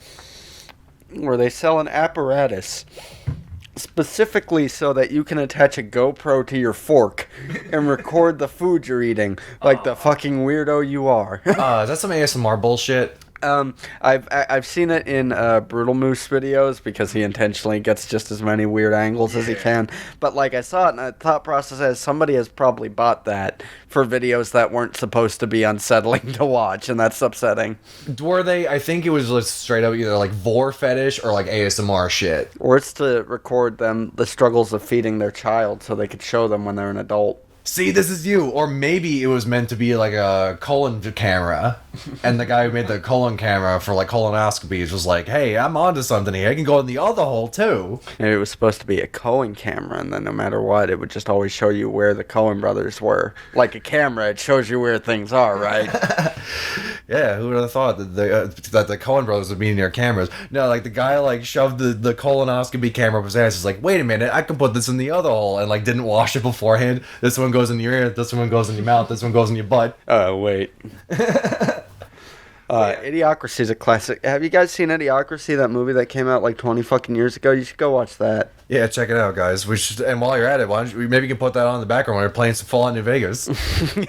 where they sell an apparatus specifically so that you can attach a GoPro to your fork and record the food you're eating like the fucking weirdo you are.
Is that some ASMR bullshit?
I've seen it in Brutal Moose videos because he intentionally gets just as many weird angles as he can. But like I saw it, and the thought process is somebody has probably bought that for videos that weren't supposed to be unsettling to watch, and that's upsetting.
Were they? I think it was just straight up either like vor fetish or like ASMR shit.
Or it's to record them the struggles of feeding their child so they could show them when they're an adult.
See, this is you. Or maybe it was meant to be like a colon camera, and the guy who made the colon camera for like colonoscopies was like, hey, I'm onto something here. I can go in the other hole too.
And it was supposed to be a Coen camera, and then no matter what, it would just always show you where the Coen brothers were. Like a camera, it shows you where things are, right?
Yeah, who would have thought that the Coen brothers would be near cameras? No, like the guy like shoved the colonoscopy camera up his ass. He's like, wait a minute, I can put this in the other hole, and like didn't wash it beforehand. This one goes in your ear, this one goes in your mouth, this one goes in your butt.
Oh, wait. Idiocracy is a classic. Have you guys seen Idiocracy, that movie that came out like 20 fucking years ago? You should go watch that.
Yeah, check it out, guys. We should, and while you're at it, why don't you, maybe you can put that on in the background when you're playing some Fallout New Vegas.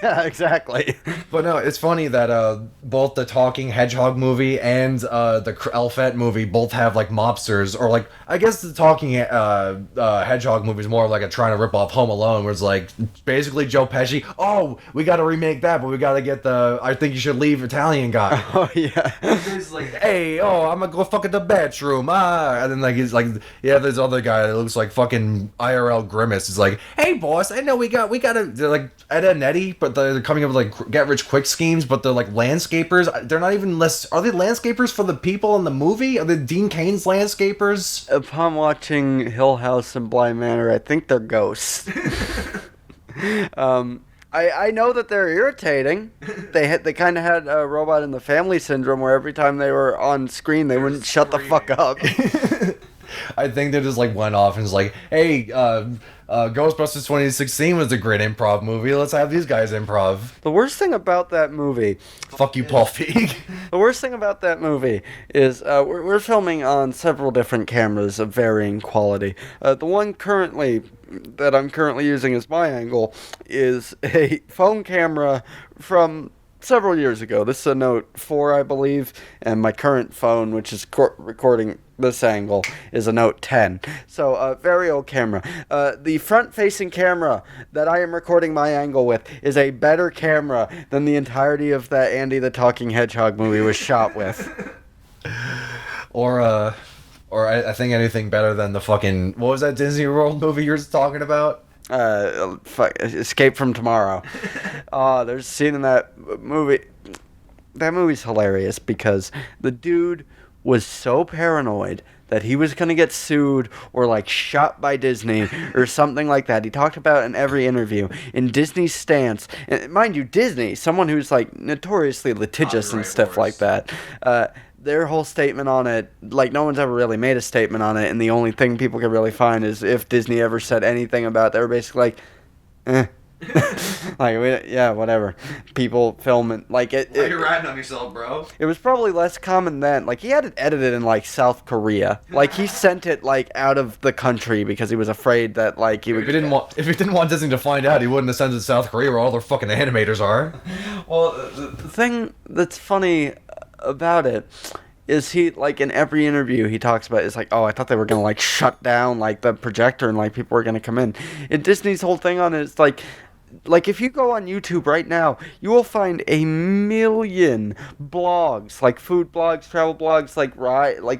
Yeah, exactly.
But no, it's funny that both the Talking Hedgehog movie and the Elfette movie both have like mobsters, or like I guess the Talking Hedgehog movie is more like a trying to rip off Home Alone, where it's like basically Joe Pesci. Oh, we got to remake that, but we got to get the I think you should leave Italian guy.
Oh yeah.
He's like, hey, I'm gonna go fuck at the bedroom, and then like he's like, yeah, there's other guy that looks like fucking IRL Grimace. He's like, hey boss, I know we gotta, they're like Ed and Eddie, but they're coming up with like get rich quick schemes, but they're like landscapers. They're not even are they landscapers for the people in the movie? Are they Dean Cain's landscapers?
Upon watching Hill House and Bly Manor, I think they're ghosts. I know that they're irritating. They kind of had a Robot in the Family syndrome, where every time they were on screen, they wouldn't shut the fuck up.
I think they just like went off and was like, hey, Ghostbusters 2016 was a great improv movie. Let's have these guys improv.
The worst thing about that movie...
Fuck you, Paul Feig.
The worst thing about that movie is we're filming on several different cameras of varying quality. The one that I'm currently using as my angle is a phone camera from several years ago. This is a Note 4, I believe, and my current phone, which is recording this angle, is a Note 10. So, very old camera. The front-facing camera that I am recording my angle with is a better camera than the entirety of that Andy the Talking Hedgehog movie was shot with.
Or I think anything better than the fucking... What was that Disney World movie you were talking about?
Escape from Tomorrow. There's a scene in that movie. That movie's hilarious because the dude was so paranoid that he was going to get sued or like shot by Disney or something like that. He talked about it in every interview. In Disney's stance, and mind you, Disney, someone who's like notoriously litigious and stuff like that, their whole statement on it, like no one's ever really made a statement on it, and the only thing people can really find is if Disney ever said anything about it, they were basically like, like, yeah, whatever. People filming, like it.
You're riding on yourself, bro.
It was probably less common then. Like, he had it edited in, like, South Korea. Like, he sent it, like, out of the country because he was afraid that, like, he would...
If he didn't want Disney to find out, he wouldn't have sent it to South Korea where all their fucking animators are.
Well, the thing that's funny about it is he, like, in every interview he talks about, it's like, oh, I thought they were going to, like, shut down, like, the projector and, like, people were going to come in. And Disney's whole thing on it is, like, if you go on YouTube right now, you will find a million blogs, like food blogs, travel blogs, like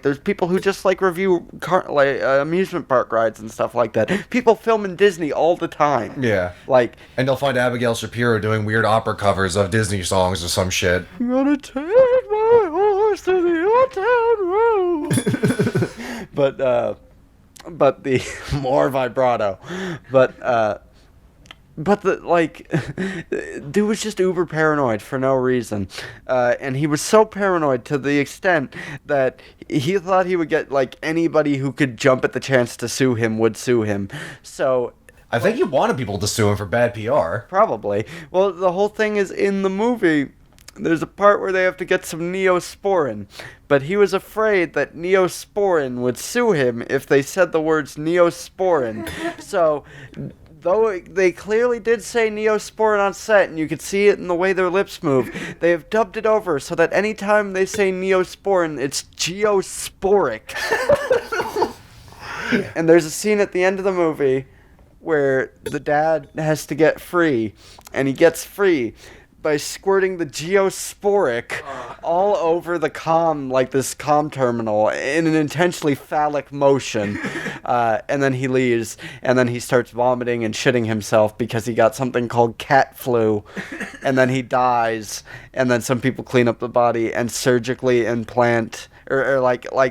there's people who just like review amusement park rides and stuff like that. People film in Disney all the time.
Yeah.
Like,
and they'll find Abigail Shapiro doing weird opera covers of Disney songs or some shit.
I'm gonna take my horse to the old town road. But the more vibrato, But dude was just uber paranoid for no reason. And he was so paranoid to the extent that he thought he would get, like, anybody who could jump at the chance to sue him would sue him. So...
I think he wanted people to sue him for bad PR.
Probably. Well, the whole thing is in the movie... There's a part where they have to get some Neosporin, but he was afraid that Neosporin would sue him if they said the words Neosporin. So... Though they clearly did say Neosporin on set, and you could see it in the way their lips move, they have dubbed it over so that anytime they say Neosporin, it's geosporic. And there's a scene at the end of the movie where the dad has to get free, and he gets free by squirting the geosporic all over the this comm terminal in an intentionally phallic motion. And then he leaves, and then he starts vomiting and shitting himself because he got something called cat flu. And then he dies, and then some people clean up the body and surgically implant... Or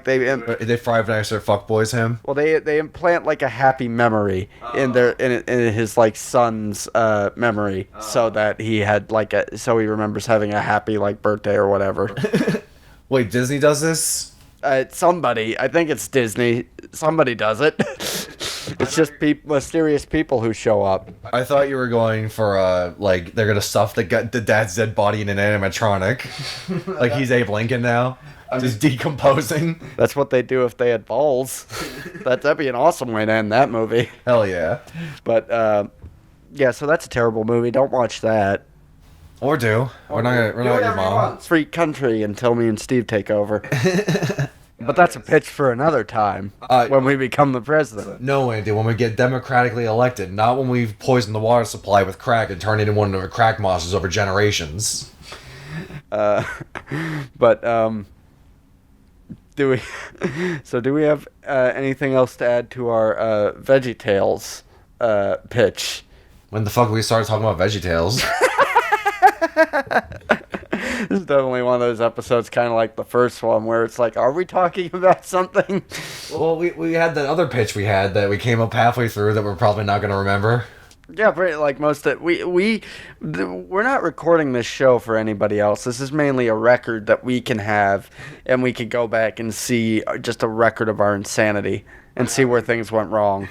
they Five Nights at Fuckboys him.
Well, they implant like a happy memory in his like son's memory, so that he had so he remembers having a happy like birthday or whatever.
Wait, Disney does this?
Somebody, I think it's Disney. Somebody does it. It's just mysterious people who show up.
I thought you were going for like they're gonna stuff the dad's dead body in an animatronic, like he's Abe Lincoln now, just decomposing.
That's what they do if they had balls. That'd be an awesome way to end that movie.
Hell yeah.
But yeah, so that's a terrible movie. Don't watch that.
Or do. We're not your mom.
It's free country until me and Steve take over. But that's a pitch for another time when we become the president.
No, Andy, when we get democratically elected, not when we've poisoned the water supply with crack and turned it into one of the crack monsters over generations.
But do we have anything else to add to our VeggieTales pitch?
When the fuck we started talking about VeggieTales?
This is definitely one of those episodes, kind of like the first one, where it's like, are we talking about something?
Well, we had that other pitch we had that we came up halfway through that we're probably not going to remember.
Yeah, but like most of we're not recording this show for anybody else. This is mainly a record that we can have, and we can go back and see just a record of our insanity and see where things went wrong.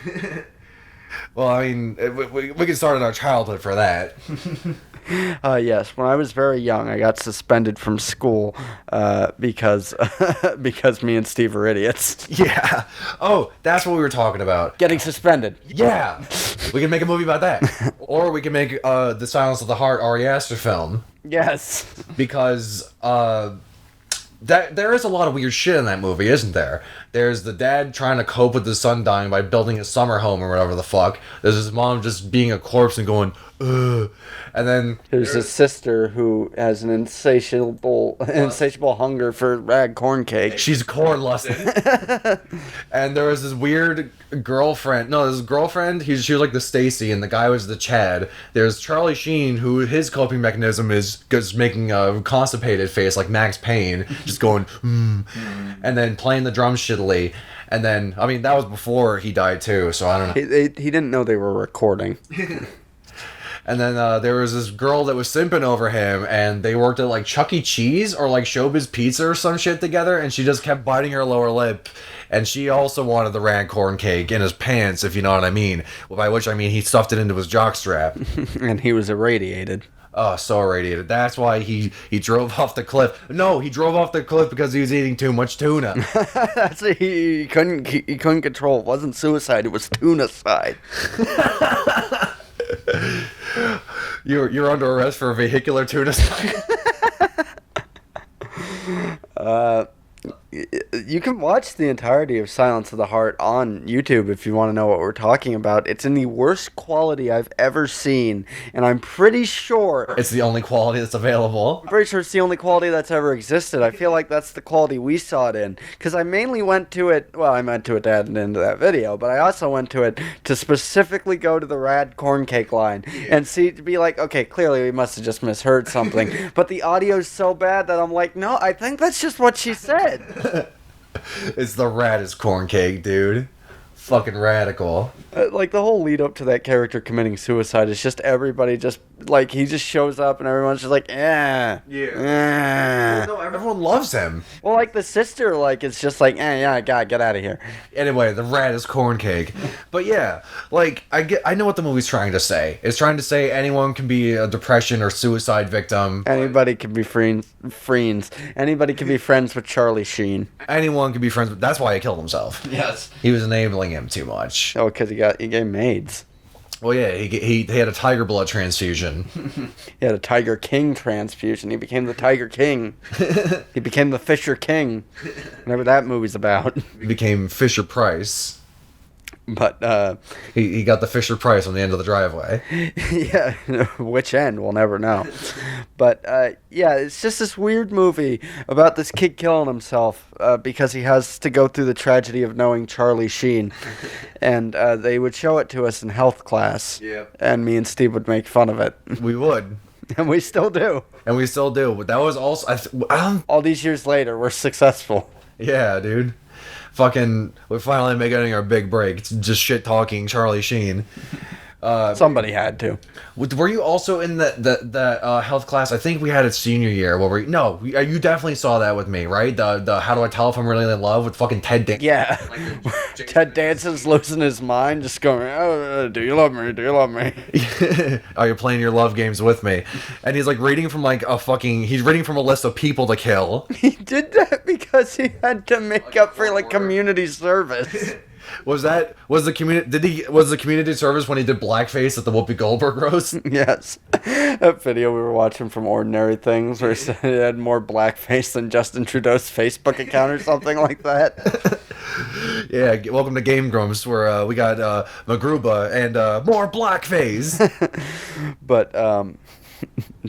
Well, I mean, we can start in our childhood for that.
Yes, when I was very young, I got suspended from school because me and Steve are idiots.
Yeah. Oh, that's what we were talking about.
Getting suspended.
Yeah. We can make a movie about that. Or we can make The Silence of the Heart Ari Aster film.
Yes.
Because there is a lot of weird shit in that movie, isn't there? There's the dad trying to cope with his son dying by building a summer home or whatever the fuck. There's his mom just being a corpse and going, ugh. And then
there's a sister who has an insatiable hunger for rag corn cake.
She's corn lusted. And there was this weird girlfriend. No, this girlfriend. She was like the Stacy, and the guy was the Chad. There's Charlie Sheen, who his coping mechanism is just making a constipated face like Max Payne, just going, and then playing the drums shittily. And then, I mean, that was before he died too, so I don't know.
He didn't know they were recording.
And then there was this girl that was simping over him, and they worked at like Chuck E. Cheese or like Showbiz Pizza or some shit together, and she just kept biting her lower lip. And she also wanted the rag corn cake in his pants, if you know what I mean. By which I mean he stuffed it into his jockstrap.
And he was irradiated.
Oh, so irradiated. That's why he drove off the cliff. No, he drove off the cliff because he was eating too much tuna.
That's he couldn't control. It wasn't suicide. It was tuna-cide.
You're under arrest for vehicular tuna-cide.
You can watch the entirety of Silence of the Heart on YouTube if you want to know what we're talking about. It's in the worst quality I've ever seen, and I'm pretty sure
it's the only quality that's available.
I'm pretty sure it's the only quality that's ever existed. I feel like that's the quality we saw it in, because I mainly went to it, well, I went to it to add it into that video, but I also went to it to specifically go to the rad corn cake line and see, to be like, okay, clearly we must have just misheard something, but the audio's so bad that I'm like, no, I think that's just what she said.
It's the raddest corn cake, dude. Fucking radical.
Like, the whole lead up to that character committing suicide is just everybody just, like, he just shows up and everyone's just like,
Yeah. No, everyone loves him.
Well, like, the sister, like, it's just like, yeah, God, get out of here.
Anyway, the raddest corn cake. But yeah, like, I know what the movie's trying to say. It's trying to say anyone can be a depression or suicide victim.
Anybody can be friends. Anybody can be friends with Charlie Sheen.
Anyone can be friends with, that's why he killed himself.
Yes.
He was enabling him too much.
Oh, because he gave AIDS.
Well, yeah, he had a tiger blood transfusion.
He had a Tiger King transfusion. He became the Tiger King. He became the Fisher King. Whatever that movie's about.
He became Fisher Price.
But
he got the Fisher Price on the end of the driveway.
Yeah, which end we'll never know. But yeah, it's just this weird movie about this kid killing himself because he has to go through the tragedy of knowing Charlie Sheen, and they would show it to us in health class.
Yeah.
And me and Steve would make fun of it.
We would.
And we still do.
And we still do. But that was also
all these years later, we're successful.
Yeah, dude. Fucking, we're finally making our big break. It's just shit talking Charlie Sheen.
Somebody had to.
Were you also in the health class? I think we had it senior year. Where you definitely saw that with me, right? The how do I tell if I'm really in love with fucking Ted Danson?
Yeah. Ted Danson's losing his mind, just going, oh, do you love me? Do you love me?
Oh, you're playing your love games with me. And he's like reading from he's reading from a list of people to kill.
He did that because he had to make up for community service.
Was the community service when he did blackface at the Whoopi Goldberg roast?
Yes. That video we were watching from Ordinary Things where he had more blackface than Justin Trudeau's Facebook account or something like that.
Yeah, welcome to Game Grumps where we got Magruba and more blackface.
But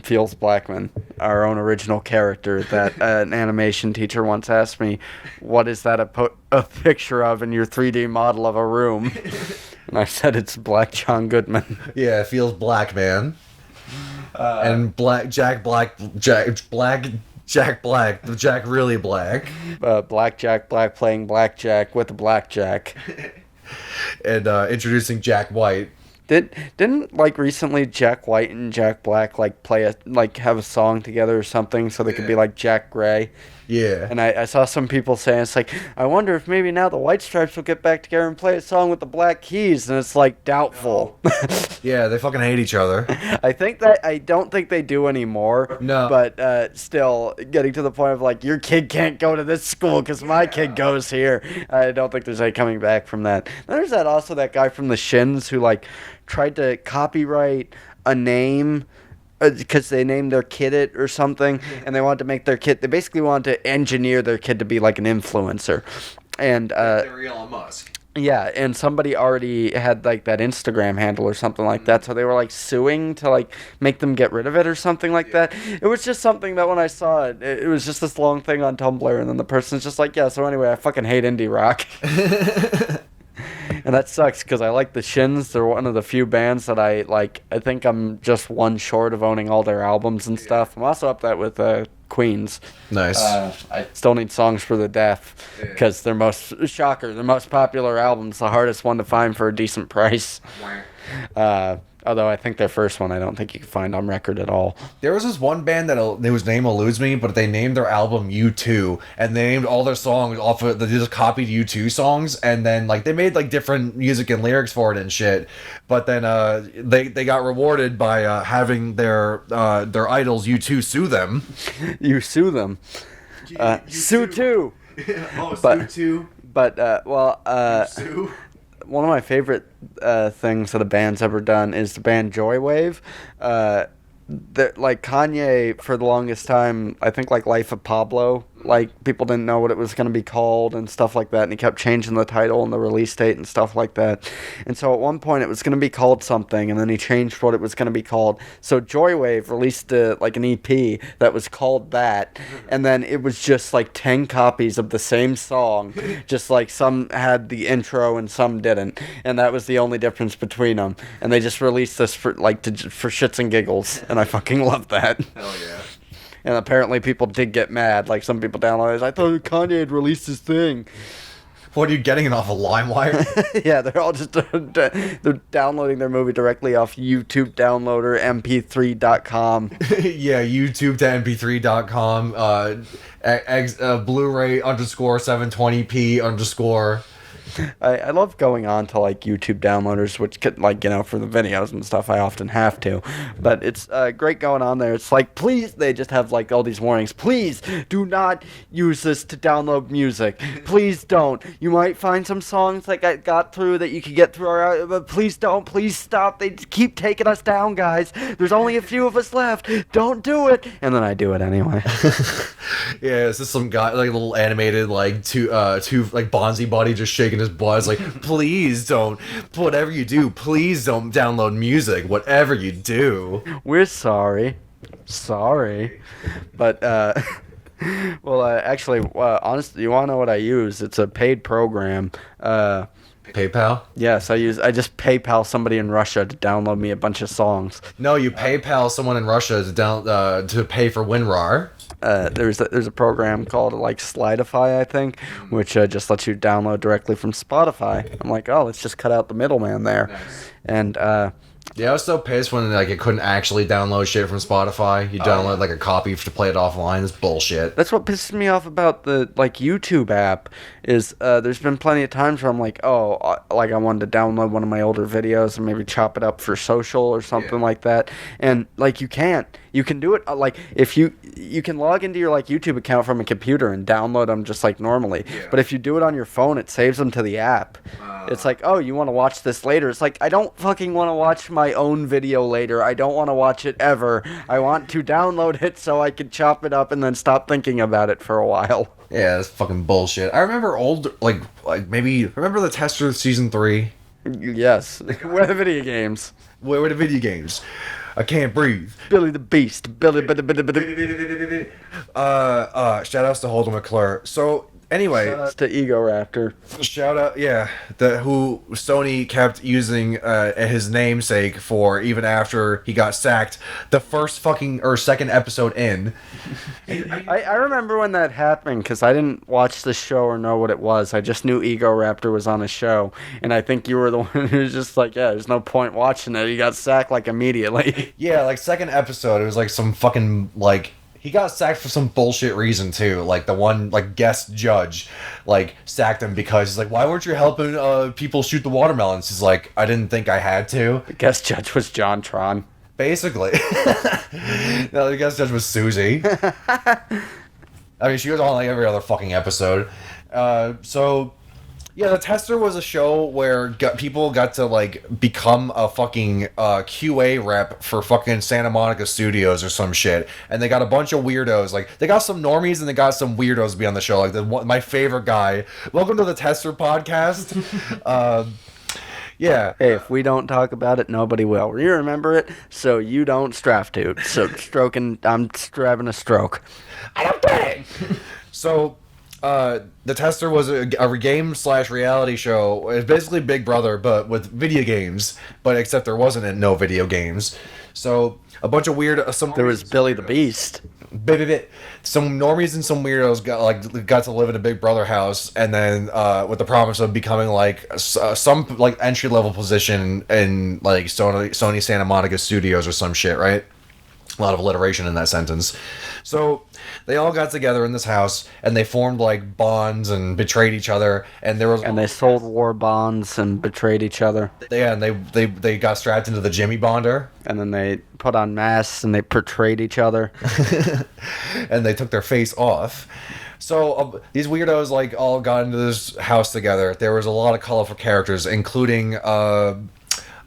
Feels Blackman, our own original character that an animation teacher once asked me, what is that a picture of in your 3D model of a room? And I said it's Black John Goodman.
Yeah, it feels black, man. And Jack Black, the Jack really black.
Black Black playing blackjack with a blackjack.
And introducing Jack White.
Didn't recently Jack White and Jack Black play have a song together or something so they could be like Jack Gray?
Yeah.
And I saw some people saying it's I wonder if maybe now the White Stripes will get back together and play a song with the Black Keys, and it's doubtful.
Yeah, they fucking hate each other.
I don't think they do anymore.
No.
But still getting to the point of your kid can't go to this school because my kid goes here. I don't think there's any coming back from that. Then there's that guy from the Shins who tried to copyright a name because they named their kid it or something, and they wanted to make their kid. They basically wanted to engineer their kid to be an influencer, and
they're Elon Musk.
Yeah, and somebody already had that Instagram handle or something like that, so they were suing to make them get rid of it or something like that. It was just something that when I saw it, it was just this long thing on Tumblr, and then the person's just yeah. So anyway, I fucking hate indie rock. And that sucks because I like the Shins. They're one of the few bands that I like. I think I'm just one short of owning all their albums and stuff. I'm also up that with Queens.
Nice.
I still need Songs for the Deaf because their most popular album's the hardest one to find for a decent price. Although I think their first one I don't think you can find on record at all.
There was this one band whose name eludes me, but they named their album U2, and they named all their songs off of, they just copied U2 songs, and then they made different music and lyrics for it and shit. But then they got rewarded by having their idols U2 sue them.
You sue them. Sue too.
Sue too.
But
Sue.
One of my favorite things that a band's ever done is the band Joywave. Kanye, for the longest time, I think Life of Pablo, people didn't know what it was going to be called and stuff like that, and he kept changing the title and the release date and stuff like that. And so at one point it was going to be called something, and then he changed what it was going to be called. So Joywave released an EP that was called that, and then it was just 10 copies of the same song, just some had the intro and some didn't, and that was the only difference between them. And they just released this for shits and giggles, and I fucking love that.
Hell yeah.
And apparently people did get mad. Some people downloaded it. I thought Kanye had released his thing.
What, are you getting it off of LimeWire?
Yeah, they're all just they're downloading their movie directly off YouTube downloader, mp3.com.
Yeah, YouTube to mp3.com. Blu-ray _720p_.
I love going on to YouTube downloaders, which could for the videos and stuff I often have to, but it's great going on there. It's please, they just have all these warnings. Please do not use this to download music. Please don't. You might find some songs that got through that you could get through, but please don't. Please stop. They keep taking us down, guys. There's only a few of us left. Don't do it. And then I do it anyway.
Yeah, it's just some guy, a little animated, two Bonzi buddy just shaking his butt. It's please don't, whatever you do, please don't download music, whatever you do.
We're sorry. But, well, actually, honestly, you want to know what I use? It's a paid program.
PayPal?
Yes, I just PayPal somebody in Russia to download me a bunch of songs.
No, you PayPal someone in Russia to pay for WinRAR.
There's a program called like Slidify, I think, which just lets you download directly from Spotify. I'm like, oh, let's just cut out the middleman there.
Nice.
And
Yeah, I was so pissed when like it couldn't actually download shit from Spotify. You download like a copy to play it offline. It's bullshit.
that's what pisses me off about the like YouTube app is there's been plenty of times where I'm like, oh, like I wanted to download one of my older videos and maybe chop it up for social or something like that, and like you can't. You can do it like if you can log into your like YouTube account from a computer and download them just like normally.
Yeah.
But if you do it on your phone, it saves them to the app. It's like, oh, you want to watch this later? It's like I don't fucking want to watch my own video later. I don't want to watch it ever. I want to download it so I can chop it up and then stop thinking about it for a while.
Yeah, that's fucking bullshit. I remember remember the Tester season 3?
Yes, where are the video games?
Where were the video games? I can't breathe.
Billy the Beast. Billy.
Shout outs to Holden McClure. So anyway,
That's to Ego Raptor.
shout out, yeah, who Sony kept using his namesake for even after he got sacked. The first fucking or second episode in.
I remember when that happened because I didn't watch the show or know what it was. I just knew Ego Raptor was on a show, and I think you were the one who was just like, yeah, there's no point watching it. He got sacked like immediately.
Yeah, like second episode, it was like some fucking like. He got sacked for some bullshit reason too. Like the one like guest judge, like sacked him because he's like, "Why weren't you helping people shoot the watermelons?" He's like, "I didn't think I had to."
The guest judge was John Tron.
Basically, no, the guest judge was Susie. I mean, she was on like every other fucking episode. So. Yeah, The Tester was a show where people got to, like, become a fucking QA rep for fucking Santa Monica Studios or some shit. And they got a bunch of weirdos. Like, they got some normies and they got some weirdos to be on the show. Like, my favorite guy. Welcome to The Tester podcast. Yeah.
Hey, if we don't talk about it, nobody will. You remember it, so you don't straff to. So I'm having a stroke.
I don't get it. So... The Tester was a game/reality show. It's basically Big Brother, but with video games. But except there wasn't no video games. So a bunch of weird.
There was Billy the Beast.
Some normies and some weirdos got to live in a Big Brother house, and then with the promise of becoming like some like entry level position in like Sony Santa Monica Studios or some shit, right? A lot of alliteration in that sentence. So they all got together in this house and they formed like bonds and betrayed each other. And
they sold war bonds and betrayed each other.
Yeah, and they got strapped into the Jimmy Bonder.
And then they put on masks and they portrayed each other.
And they took their face off. So these weirdos like all got into this house together. There was a lot of colorful characters, including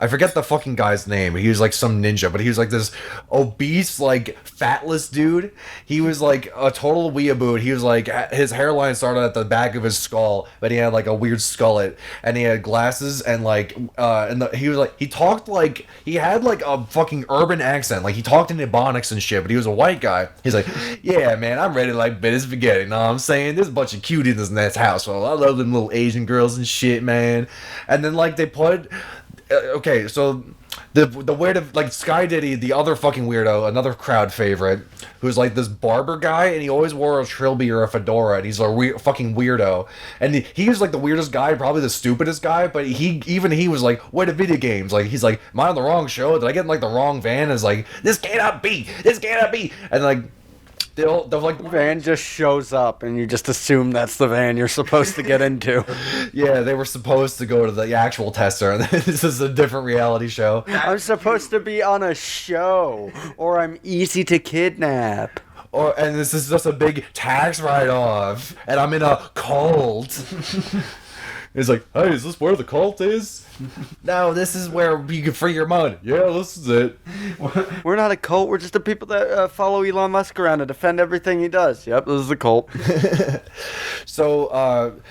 I forget the fucking guy's name. He was like some ninja, but he was like this obese, like fatless dude. He was like a total weeaboo. He was like, his hairline started at the back of his skull, but he had like a weird skullet, and he had glasses, and like, he was like, he talked like, he had like a fucking urban accent. Like he talked in Ebonics and shit, but he was a white guy. He's like, yeah, man, I'm ready to like bit his spaghetti. Know what I'm saying? There's a bunch of cuties in this household. I love them little Asian girls and shit, man. And then like they put... okay, so the weird of like Sky Diddy, the other fucking weirdo, another crowd favorite, who's like this barber guy, and he always wore a trilby or a fedora, and he's a fucking weirdo, and he was like the weirdest guy, probably the stupidest guy, but he was like, where the video games? Like he's like, am I on the wrong show? Did I get in like the wrong van? And it's like, this cannot be, and like. They'll like
the van just shows up and you just assume that's the van you're supposed to get into.
Yeah, they were supposed to go to the actual Tester, and this is a different reality show.
I'm supposed to be on a show, or I'm easy to kidnap.
And this is just a big tax write-off, and I'm in a cult. It's like, hey, is this where the cult is? No, this is where you can free your money. Yeah, this is it.
We're not a cult. We're just the people that follow Elon Musk around and defend everything he does. Yep, this is a cult.
So,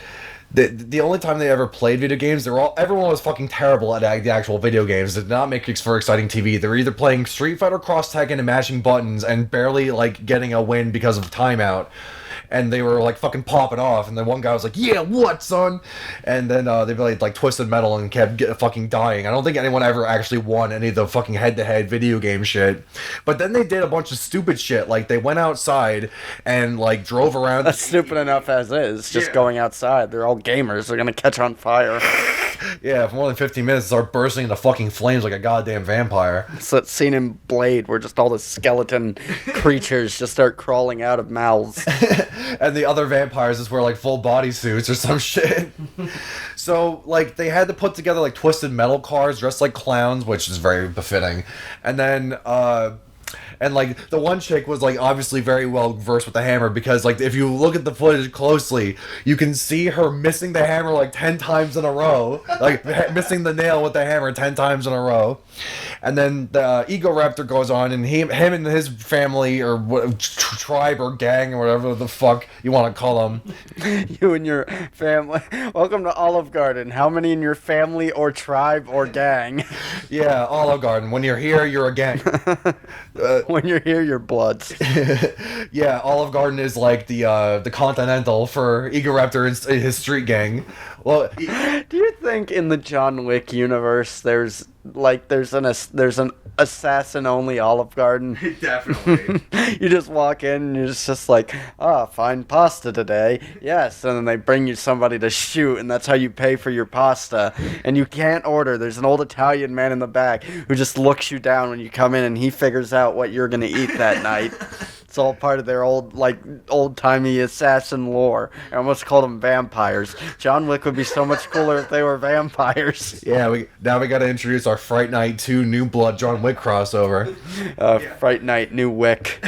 the only time they ever played video games, everyone was fucking terrible at the actual video games. Did not make for exciting TV. They were either playing Street Fighter Cross Tekken and mashing buttons and barely like getting a win because of timeout. and they were like fucking popping off, and then one guy was like, "Yeah, what, son?" And then they played like Twisted Metal and kept fucking dying. I don't think anyone ever actually won any of the fucking head-to-head video game shit. But then they did a bunch of stupid shit, like they went outside and like drove around.
That's stupid enough as is. Just going outside. They're all gamers. They're gonna catch on fire.
Yeah, for more than 15 minutes, start bursting into fucking flames like a goddamn vampire.
It's that scene in Blade where just all the skeleton creatures just start crawling out of mouths.
And the other vampires just wear like full bodysuits or some shit. So like they had to put together like Twisted Metal cars dressed like clowns, which is very befitting. And then and like the one chick was like obviously very well versed with the hammer, because like if you look at the footage closely, you can see her missing the hammer like 10 times in a row, like missing the nail with the hammer 10 times in a row. And then the Ego Raptor goes on, and him and his family or tribe or gang or whatever the fuck you want to call them.
You and your family. Welcome to Olive Garden. How many in your family or tribe or gang?
Yeah, Olive Garden. When you're here, you're a gang.
When you're here, you're Bloods.
Yeah, Olive Garden is like the Continental for Ego Raptor and his street gang. Well,
do you think in the John Wick universe there's an assassin only Olive Garden?
Definitely.
You just walk in and you're just like, fine pasta today. Yes, and then they bring you somebody to shoot, and that's how you pay for your pasta. And you can't order. There's an old Italian man in the back who just looks you down when you come in, and he figures out what you're gonna eat that night. It's all part of their old-timey assassin lore. I almost called them vampires. John Wick would be so much cooler if they were vampires.
Yeah, we got to introduce our Fright Night 2 New Blood John Wick crossover.
Fright Night, New Wick.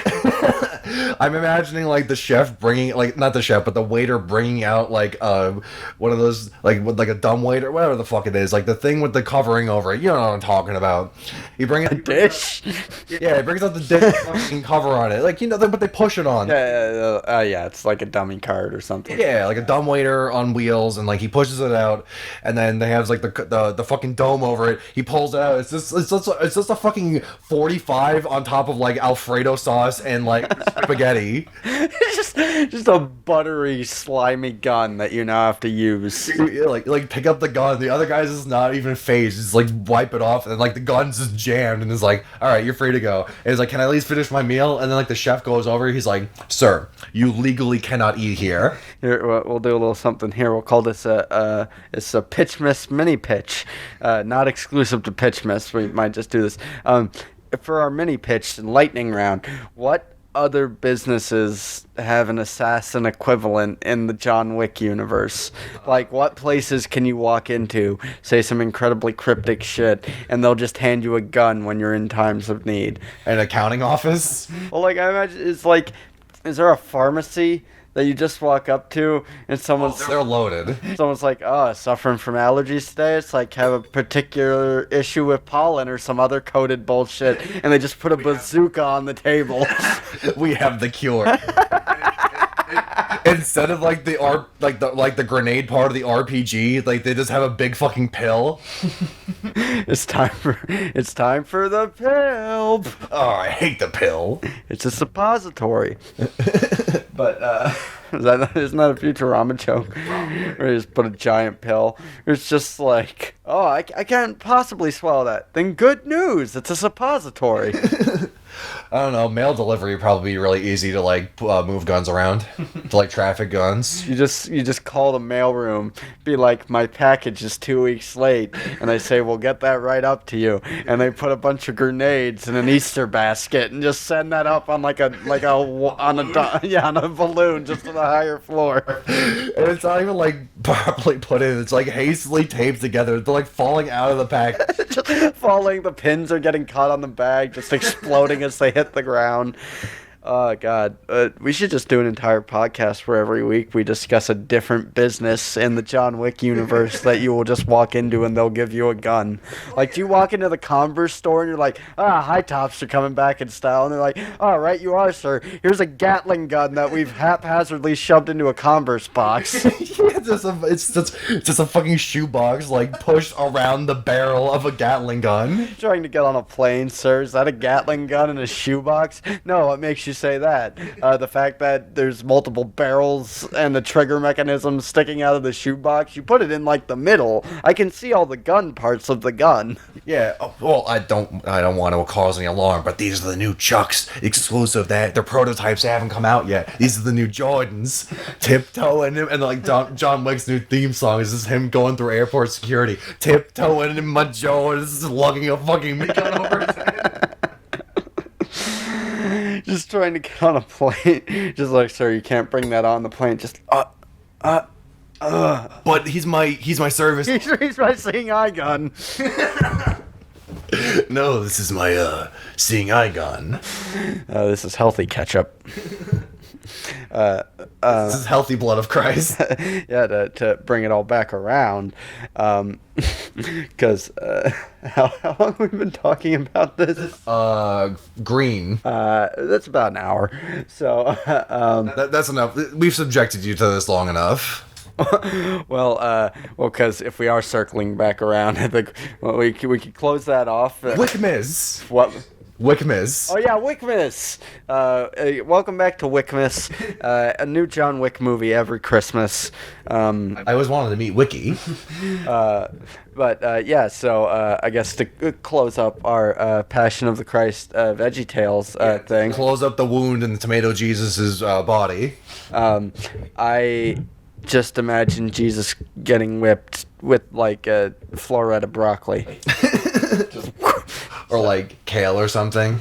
I'm imagining like the chef bringing, like, not the chef, but the waiter bringing out like one of those with like a dumb waiter, whatever the fuck it is, like the thing with the covering over it. You know what I'm talking about? He brings
a dish.
Yeah, he brings out the dish fucking cover on it, like, you know, but they push it on.
Yeah, it's like a dummy cart or something.
Yeah, like a dumb waiter on wheels, and like he pushes it out, and then they have like the fucking dome over it. He pulls it out. It's just a fucking 45 on top of like Alfredo sauce and like spaghetti.
It's just a buttery, slimy gun that you now have to use.
Like pick up the gun. The other guy's just not even phased. Just like wipe it off, and like the gun's just jammed, and is like, all right, you're free to go. And he's like, can I at least finish my meal? And then like the chef goes over. He's like, sir, you legally cannot eat here.
Here, we'll do a little something here. We'll call this a Pitchmas mini pitch, not exclusive to Pitchmas. We might just do this. For our mini pitch and lightning round, what other businesses have an assassin equivalent in the John Wick universe? Like, what places can you walk into, say some incredibly cryptic shit, and they'll just hand you a gun when you're in times of need?
An accounting office?
Well, like, I imagine it's like, is there a pharmacy that you just walk up to and
they're loaded.
Someone's like, suffering from allergies today? It's like, have a particular issue with pollen or some other coded bullshit, and they just put a bazooka on the table.
We have the cure. Instead of like the grenade part of the RPG, like they just have a big fucking pill.
It's time for the pill.
Oh, I hate the pill.
It's a suppository. But isn't that a Futurama joke? Where you just put a giant pill. It's just like, I can't possibly swallow that. Then good news, it's a suppository.
I don't know, mail delivery would probably be really easy to like move guns around, to like traffic guns.
You just call the mailroom, be like, my package is 2 weeks late, and they say, we'll get that right up to you, and they put a bunch of grenades in an Easter basket and just send that up on on a balloon just to the higher floor.
And it's not even like properly put in; it's like hastily taped together. They're like falling out of the package.
Just falling. The pins are getting caught on the bag, just exploding as they hit the ground. Oh, God. We should just do an entire podcast where every week we discuss a different business in the John Wick universe that you will just walk into and they'll give you a gun. Like, do you walk into the Converse store and you're like, high tops are coming back in style. And they're like, all right, you are, sir. Here's a Gatling gun that we've haphazardly shoved into a Converse box.
Yeah, it's just a fucking shoebox like pushed around the barrel of a Gatling gun.
Trying to get on a plane, sir. Is that a Gatling gun in a shoebox? No, what makes you say that? The fact that there's multiple barrels and the trigger mechanism sticking out of the shoebox. You put it in like the middle. I can see all the gun parts of the gun.
Yeah. Well, I don't want to cause any alarm, but these are the new Chucks, exclusive. That their prototypes haven't come out yet. These are the new Jordans. Tiptoeing and like John Wick's new theme song is just him going through airport security, tiptoeing in my Jordans, lugging a fucking gun over his head.
Just trying to get on a plane. Just like, sir, you can't bring that on the plane. Just
But he's my service.
He's my seeing eye gun.
No, this is my seeing eye gun.
This is healthy ketchup.
This is healthy blood of Christ.
Yeah, to bring it all back around, because how long have we been talking about this?
Green.
That's about an hour. So
That's enough. We've subjected you to this long enough.
well, because if we are circling back around, I think we could close that off.
Wickmas.
What?
Wickmas.
Oh yeah, Wickmas. Welcome back to Wickmas. A new John Wick movie every Christmas.
I always wanted to meet Wiki.
But yeah, so I guess to close up our Passion of the Christ VeggieTales thing.
Close up the wound in the Tomato Jesus' body.
I just imagine Jesus getting whipped with like a floret of broccoli.
Or like kale or something.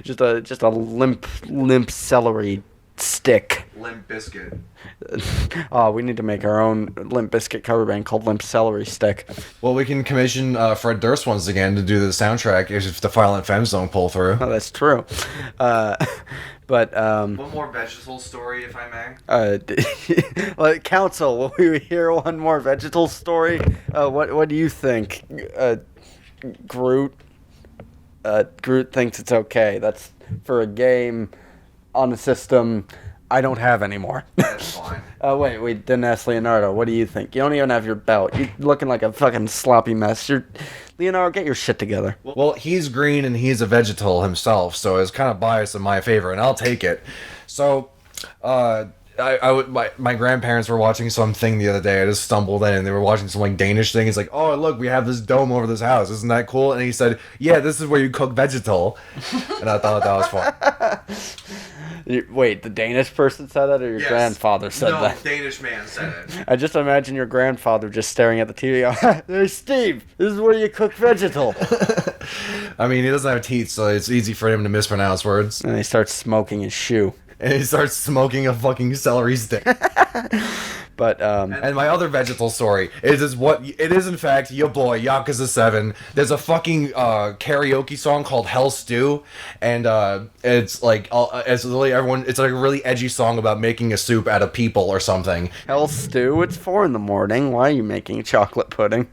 just a limp celery stick.
Limp biscuit.
Oh, we need to make our own Limp Bizkit cover band called Limp Celery Stick.
Well, we can commission Fred Durst once again to do the soundtrack if the Violent Femmes don't pull through.
Oh, that's true. But
One more vegetable story, if I may.
like, Council, will we hear one more vegetable story? What do you think, Groot? Groot thinks it's okay. That's for a game on a system I don't have anymore.
That's fine.
Wait, we didn't ask Leonardo. What do you think? You don't even have your belt. You're looking like a fucking sloppy mess. Leonardo, get your shit together.
Well, he's green and he's a vegetal himself, so it's kind of biased in my favor, and I'll take it. So, my grandparents were watching something the other day. I just stumbled in, and they were watching some like Danish thing. He's like, "Oh, look, we have this dome over this house. Isn't that cool?" And he said, "Yeah, this is where you cook vegetal." And I thought that was fun.
Wait, the Danish person said that, or your grandfather said that?
No, Danish man said it.
I just imagine your grandfather just staring at the TV. Hey, Steve, this is where you cook vegetal.
I mean, he doesn't have teeth, so it's easy for him to mispronounce words.
And he starts smoking his shoe.
And he starts smoking a fucking celery stick.
But
and my other vegetal story is what it is. In fact, your boy Yakuza 7. There's a fucking karaoke song called Hell Stew, and it's like it's literally everyone. It's like a really edgy song about making a soup out of people or something.
Hell Stew, it's 4 in the morning. Why are you making chocolate pudding?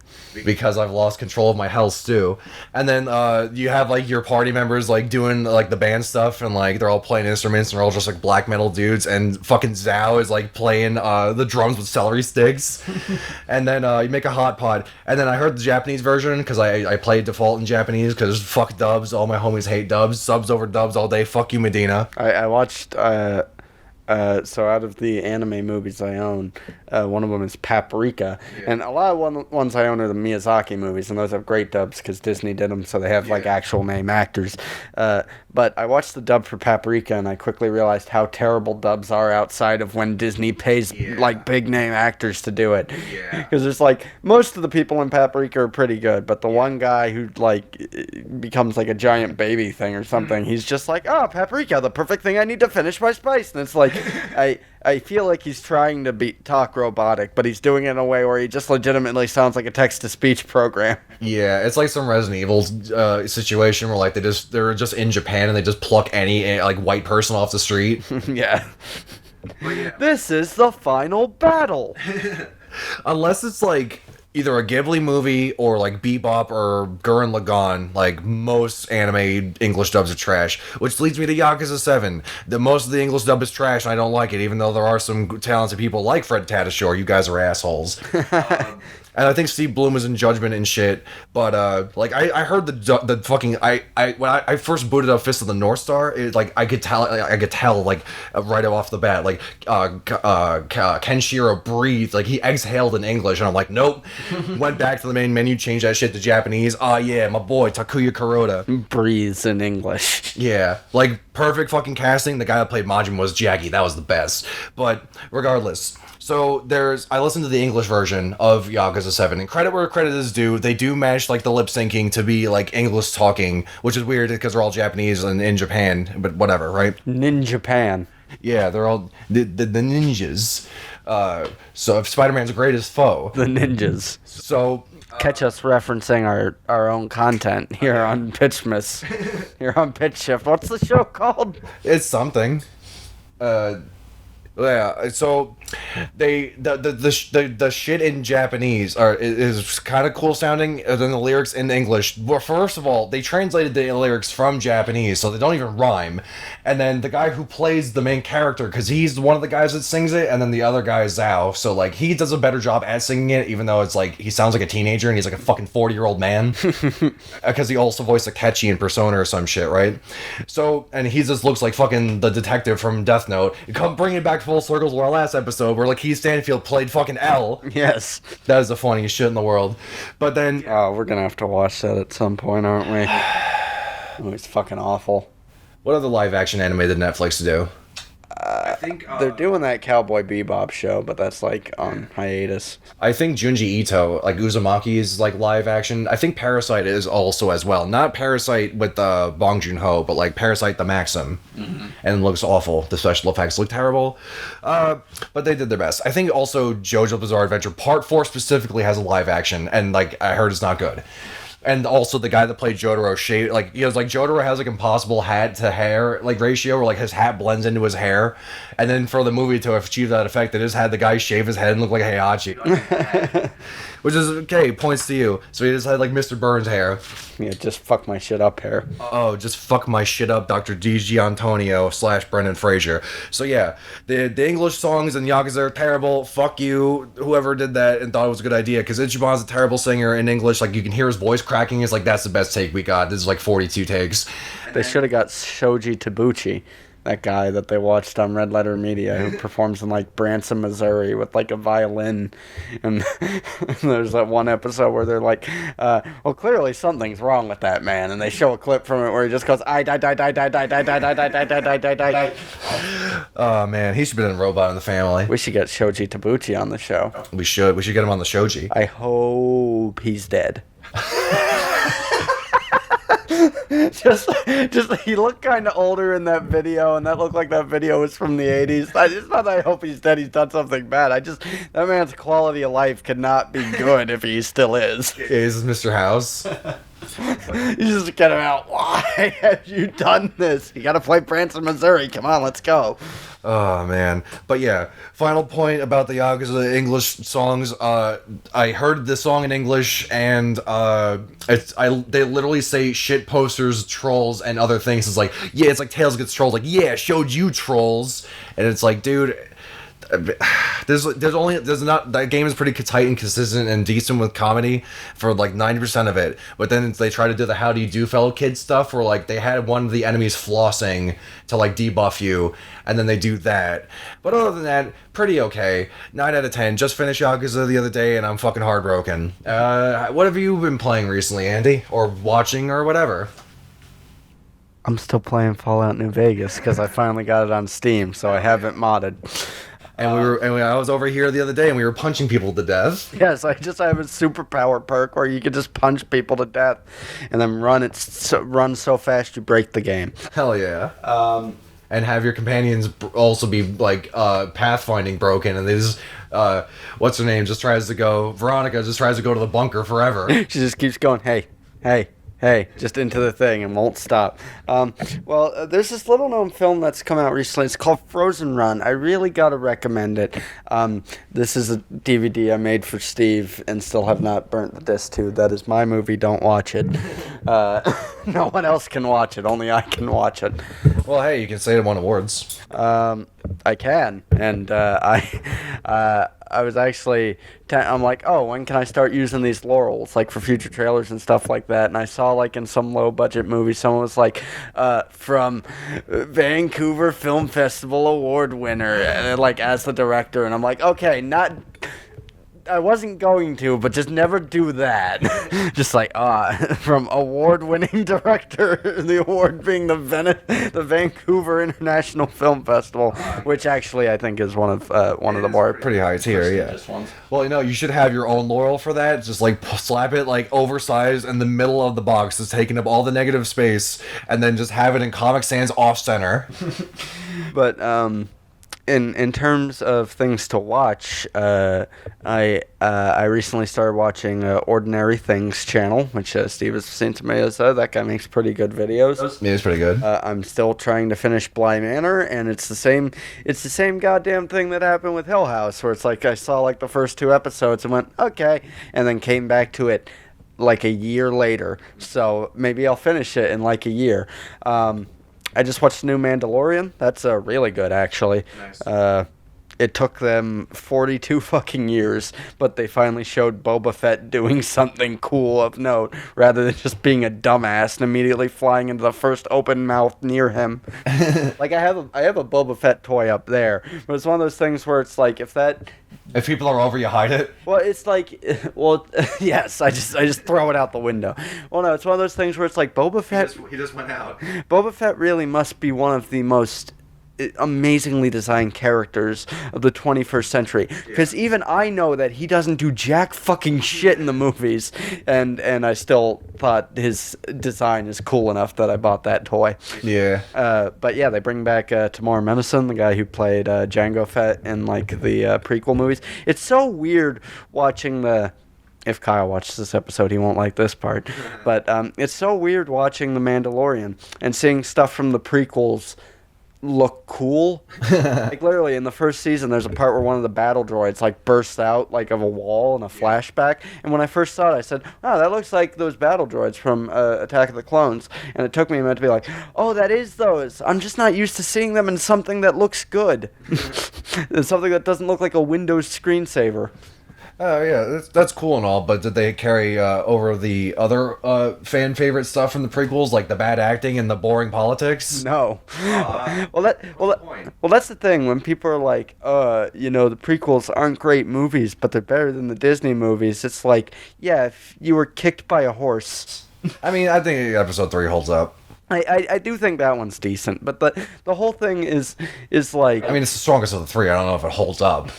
Because I've lost control of my Hell Stew. And then you have like your party members like doing like the band stuff, and like they're all playing instruments, and they're all just like black metal dudes, and fucking Zhao is like playing the drums with celery sticks. And then you make a hot pot. And then I heard the Japanese version because I played default in Japanese because fuck dubs. All my homies hate dubs. Subs over dubs all day. Fuck you, Medina.
I watched so out of the anime movies I own, one of them is Paprika, and a lot of ones I own are the Miyazaki movies, and those have great dubs because Disney did them, so they have like actual name actors. But I watched the dub for Paprika, and I quickly realized how terrible dubs are outside of when Disney pays like big name actors to do it. Because it's like most of the people in Paprika are pretty good, but the one guy who like becomes like a giant baby thing or something, he's just like, oh, Paprika, the perfect thing I need to finish my spice, and it's like. I feel like he's trying to talk robotic, but he's doing it in a way where he just legitimately sounds like a text-to-speech program. Yeah,
it's like some Resident Evil situation where like they're just in Japan and they just pluck any like white person off the street.
Yeah. This is the final battle.
Unless it's like either a Ghibli movie or like Bebop or Gurren Lagann, like most anime English dubs are trash. Which leads me to Yakuza 7. Most of the English dub is trash, and I don't like it, even though there are some talented people like Fred Tatasciore. You guys are assholes. And I think Steve Bloom is in Judgment and shit. But like I heard the fucking when I first booted up Fist of the North Star, it like I could tell like right off the bat, like Kenshiro breathed, like he exhaled in English, and I'm like, nope. Went back to the main menu, changed that shit to Japanese. Oh yeah, my boy Takuya Kuroda
Breathes in English.
Yeah, like perfect fucking casting. The guy that played Majin was Jaggy. That was the best. But regardless. So I listened to the English version of Yakuza 7, and credit where credit is due, they do manage like the lip syncing to be like English talking, which is weird because they're all Japanese and in Japan, but whatever, right?
Ninjapan.
Yeah, they're all the ninjas. So if Spider-Man's greatest foe.
The ninjas.
So
catch us referencing our own content here on Pitchmas. Here on Pitch Shift. What's the show called?
It's something. Yeah, so the shit in Japanese is kind of cool sounding than the lyrics in English. Well, first of all, they translated the lyrics from Japanese, so they don't even rhyme. And then the guy who plays the main character, because he's one of the guys that sings it, and then the other guy is Zhao, so like he does a better job at singing it, even though it's like he sounds like a teenager and he's like a fucking 40-year-old man, because he also voiced Akechi in Persona or some shit, right? So, and he just looks like fucking the detective from Death Note. Come bring it back full circles to our last episode where Lakeith Stanfield played fucking L.
Yes.
That is the funniest shit in the world. But then
Oh, we're gonna have to watch that at some point, aren't we? Oh, it's fucking awful.
what other live action anime did Netflix do?
I think they're doing that Cowboy Bebop show, but that's like on hiatus.
I think Junji Ito, like Uzumaki, is like live action. I think Parasite is also as well. Not Parasite with Bong Joon-ho, but like Parasite the Maxim. Mm-hmm. And it looks awful. The special effects look terrible. But they did their best. I think also JoJo's Bizarre Adventure Part 4 specifically has a live action, and like I heard it's not good. And also the guy that played Jotaro shaved, like, you know, like Jotaro has like impossible hat to hair like ratio where like his hat blends into his hair. And then for the movie to achieve that effect, they just had the guy shave his head and look like Heihachi. Which is okay, points to you. So he just had like Mr. Burns hair.
Yeah, just fuck my shit up hair.
Oh, just fuck my shit up, Dr. D.G. Antonio / Brendan Fraser. So yeah, the English songs in Yakuza are terrible. Fuck you, whoever did that and thought it was a good idea. Because Ichiban's a terrible singer in English. Like, you can hear his voice cracking. It's like, that's the best take we got. This is like 42 takes.
They should have got Shoji Tabuchi, that guy that they watched on Red Letter Media, who performs in like Branson, Missouri with like a violin. And there's that one episode where they're like, well, clearly something's wrong with that man. And they show a clip from it where he just goes, I die, die, die, die, die, die, die, die, die, die, die, die, die, die.
Oh man, he should have been in Robot in the Family.
We should get Shoji Tabuchi on the show.
We should get him on the Shoji.
I hope he's dead. just he looked kind of older in that video, and that looked like that video was from the 80s. It's not that I hope he's dead, he's done something bad. That man's quality of life could not be good if he still is.
Is Mr. House?
You just get him out. Why have you done this? You gotta play Branson, Missouri. Come on, let's go.
Oh man, but yeah. Final point about the Yakuza English songs. I heard the song in English, and they literally say shit posters, trolls, and other things. It's like, yeah, it's like Tails gets trolled. Like, yeah, showed you trolls, and it's like, dude. That game is pretty tight and consistent and decent with comedy for like 90% of it, but then they try to do the how do you do fellow kids stuff where like they had one of the enemies flossing to like debuff you, and then they do that. But other than that, pretty okay. 9 out of 10. Just finished Yakuza the other day and I'm fucking heartbroken. What have you been playing recently, Andy, or watching or whatever?
I'm still playing Fallout New Vegas because I finally got it on Steam, so I have it modded.
And I was over here the other day and we were punching people to death.
Yes, I just have a superpower perk where you can just punch people to death and then run so fast you break the game.
Hell yeah. And have your companions also be like pathfinding broken, and they just what's her name Veronica just tries to go to the bunker forever.
She just keeps going, hey, Hey, just into the thing and won't stop. There's this little known film that's come out recently. It's called Frozen Run. I really gotta recommend it. This is a DVD I made for Steve and still have not burnt the disc to. That is my movie. Don't watch it. No one else can watch it. Only I can watch it.
Well, hey, you can say it won awards.
I can, and I was actually, I'm like, oh, when can I start using these laurels, like for future trailers and stuff like that? And I saw, like, in some low-budget movie, someone was like, from Vancouver Film Festival award winner, and like, as the director, and I'm like, okay, I wasn't going to, but just never do that. Just like, from award-winning director, the award being the Vancouver International Film Festival, which actually I think is one of the more
pretty high tier, yeah.
Ones.
Well, you should have your own laurel for that. Just like slap it like oversized in the middle of the box, that's taking up all the negative space, and then just have it in Comic Sans off center.
But in terms of things to watch, I recently started watching Ordinary Things channel, which Steve has seen some videos of. That guy makes pretty good videos.
Yeah, it's pretty good.
I'm still trying to finish Bly Manor, and it's the same goddamn thing that happened with Hill House, where it's like I saw like the first 2 episodes and went, okay, and then came back to it like a year later. So maybe I'll finish it in like a year. I just watched the new Mandalorian. That's really good, actually. Nice. It took them 42 fucking years, but they finally showed Boba Fett doing something cool of note, rather than just being a dumbass and immediately flying into the first open mouth near him. Like, I have a Boba Fett toy up there, but it's one of those things where it's like, if
people are over, you hide it.
Well, it's like, yes, I just throw it out the window. Well, no, it's one of those things where it's like Boba Fett.
He just went out.
Boba Fett really must be one of the most amazingly designed characters of the 21st century, because even I know that he doesn't do jack fucking shit in the movies, and I still thought his design is cool enough that I bought that toy.
Yeah.
But yeah, they bring back Tamora Menacin, the guy who played Jango Fett in like the prequel movies. It's so weird watching if Kyle watches this episode, he won't like this part. But it's so weird watching The Mandalorian and seeing stuff from the prequels look cool. Like, literally in the first season, there's a part where one of the battle droids like bursts out like of a wall in a flashback, and when I first saw it, I said, oh, that looks like those battle droids from Attack of the Clones. And it took me a minute to be like, oh, that is those. I'm just not used to seeing them in something that looks good. Something that doesn't look like a Windows screensaver.
Oh, yeah, that's cool and all, but did they carry over the other fan favorite stuff from the prequels, like the bad acting and the boring politics?
No. That's the thing. When people are like, the prequels aren't great movies, but they're better than the Disney movies, it's like, yeah, if you were kicked by a horse.
I mean, I think episode 3 holds up.
I do think that one's decent, but the whole thing is like...
I mean, it's the strongest of the 3. I don't know if it holds up.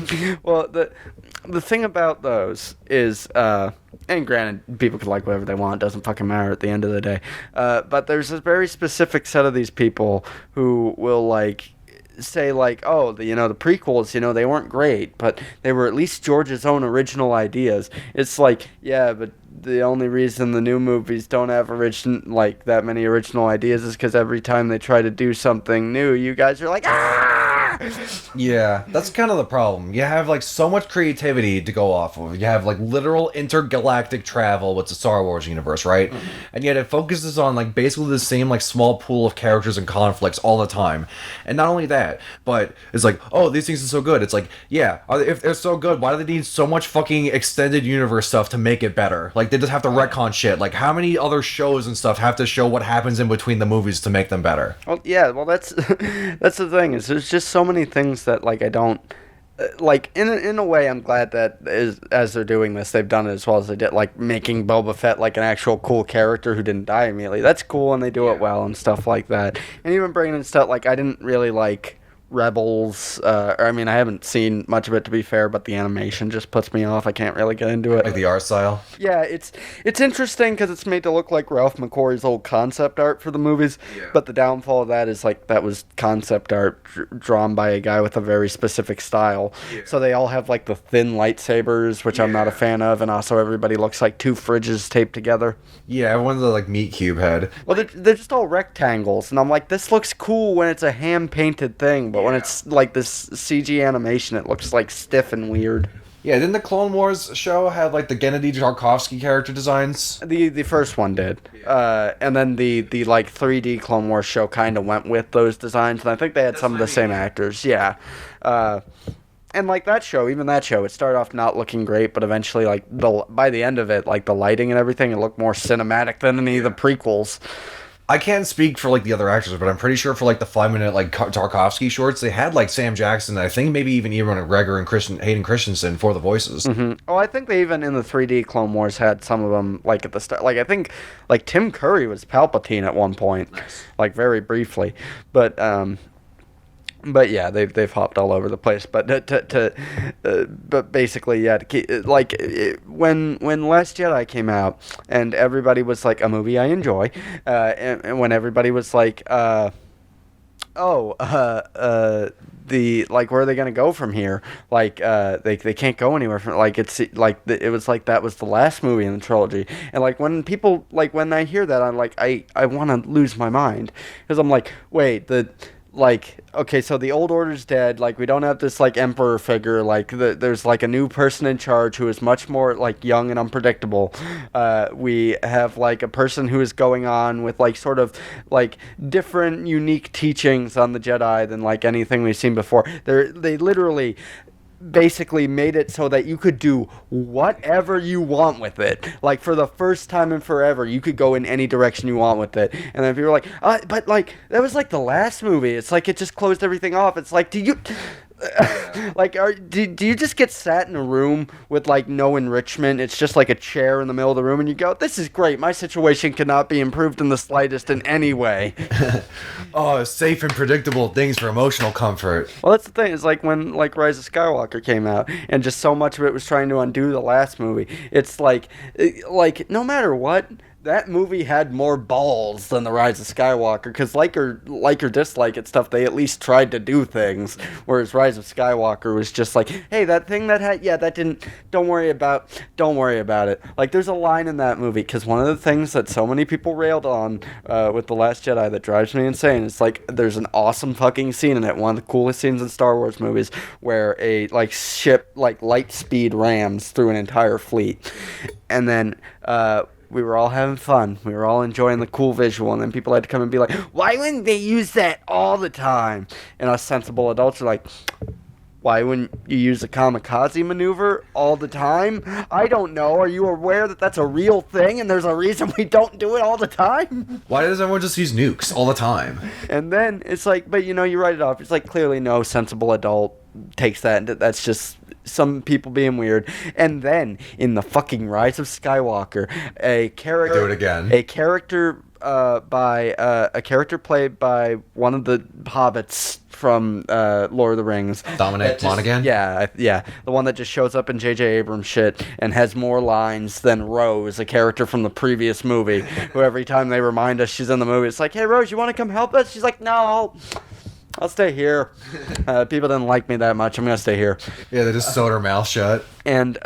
Well, the thing about those is... and granted, people could like whatever they want. It doesn't fucking matter at the end of the day. But there's a very specific set of these people who will, like... say like, oh, the prequels, they weren't great, but they were at least George's own original ideas. It's like, yeah, but the only reason the new movies don't have that many original ideas is because every time they try to do something new, you guys are like, ah!
Yeah, that's kind of the problem. You have like so much creativity to go off of. You have like literal intergalactic travel with the Star Wars universe, right? Mm-hmm. And yet it focuses on like basically the same like small pool of characters and conflicts all the time. And not only that, but it's like, oh, these things are so good. It's like, yeah, if they're so good, why do they need so much fucking extended universe stuff to make it better? Like, they just have to retcon shit. Like, how many other shows and stuff have to show what happens in between the movies to make them better?
Well, yeah, that's the thing, is there's just so many things that, like, I don't... Like, in a way, I'm glad that as they're doing this, they've done it as well as they did, like, making Boba Fett, like, an actual cool character who didn't die immediately. That's cool, and they do it well and stuff like that. And even bringing in stuff, like, I didn't really like Rebels. I mean, I haven't seen much of it, to be fair, but the animation just puts me off. I can't really get into it.
Like the art style.
Yeah, it's interesting because it's made to look like Ralph McQuarrie's old concept art for the movies.
Yeah.
But the downfall of that is like that was concept art drawn by a guy with a very specific style.
Yeah.
So they all have like the thin lightsabers, which I'm not a fan of, and also everybody looks like two fridges taped together.
Yeah, everyone's the like meat cube head.
Well, they're just all rectangles, and I'm like, this looks cool when it's a hand painted thing, but when it's like this CG animation, it looks like stiff and weird.
Yeah, didn't the Clone Wars show have like the Gennady Tarkovsky character designs?
The first one did, and then the like 3D Clone Wars show kind of went with those designs, and I think they had some of the same actors. Yeah, and like that show, it started off not looking great, but eventually, like by the end of it, like the lighting and everything, it looked more cinematic than any of the prequels.
I can't speak for like the other actors, but I'm pretty sure for like the 5-minute like Tarkovsky shorts, they had like Sam Jackson, and I think maybe even Ewan McGregor and Hayden Christensen for the voices.
Mm-hmm. Oh, I think they even in the 3D Clone Wars had some of them like at the start. Like I think like Tim Curry was Palpatine at one point, like very briefly, but yeah, they've hopped all over the place. But but basically, yeah, when Last Jedi came out, and everybody was like a movie I enjoy, and when everybody was like, the like where are they gonna go from here? Like they can't go anywhere from like it's like it was like that was the last movie in the trilogy, and like when people like when I hear that I'm like I want to lose my mind because I'm like wait like, okay, so the old order's dead, like, we don't have this, like, emperor figure, like, there's, like, a new person in charge who is much more, like, young and unpredictable. We have, like, a person who is going on with, like, sort of, like, different, unique teachings on the Jedi than, like, anything we've seen before. They literally basically made it so that you could do whatever you want with it. Like, for the first time in forever, you could go in any direction you want with it. And then people were like, but, like, that was, like, the last movie. It's like it just closed everything off. It's like, do you just get sat in a room with like no enrichment? It's just like a chair in the middle of the room, and you go, "This is great. My situation cannot be improved in the slightest in any way."
Oh, safe and predictable things for emotional comfort.
Well, that's the thing. It's like when like Rise of Skywalker came out, and just so much of it was trying to undo the last movie. It's like no matter what. That movie had more balls than The Rise of Skywalker, because like or dislike it stuff, they at least tried to do things, whereas Rise of Skywalker was just like, hey, that thing that had, that didn't, don't worry about it. Like, there's a line in that movie, because one of the things that so many people railed on with The Last Jedi that drives me insane is, like, there's an awesome fucking scene in it, one of the coolest scenes in Star Wars movies, where a, like, ship, like, light speed rams through an entire fleet, and then, we were all having fun. We were all enjoying the cool visual, and then people had to come and be like, why wouldn't they use that all the time? And us sensible adults are like, why wouldn't you use a kamikaze maneuver all the time? I don't know. Are you aware that that's a real thing, and there's a reason we don't do it all the time?
Why does everyone just use nukes all the time?
And then it's like, but you write it off. It's like clearly no sensible adult takes that. That's just some people being weird. And then in the fucking Rise of Skywalker, a character
Do it again.
A character played by one of the hobbits from Lord of the Rings,
Dominic Monaghan.
Yeah, the one that just shows up in J.J. Abrams shit and has more lines than Rose, a character from the previous movie, who every time they remind us she's in the movie, it's like, hey Rose, you want to come help us? She's like, no, I'll stay here. People didn't like me that much. I'm going to stay here.
Yeah, they just sewed her mouth shut.
And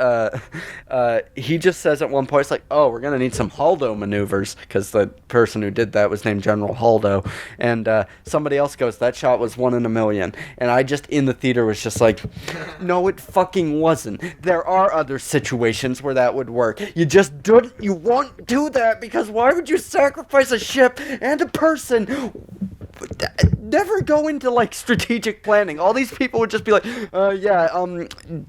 he just says at one point, it's like, oh, we're going to need some Haldo maneuvers, because the person who did that was named General Haldo. And somebody else goes, that shot was 1 in a million. And I just, in the theater, was just like, no, it fucking wasn't. There are other situations where that would work. You won't do that, because why would you sacrifice a ship and a person? Never go into like strategic planning. All these people would just be like,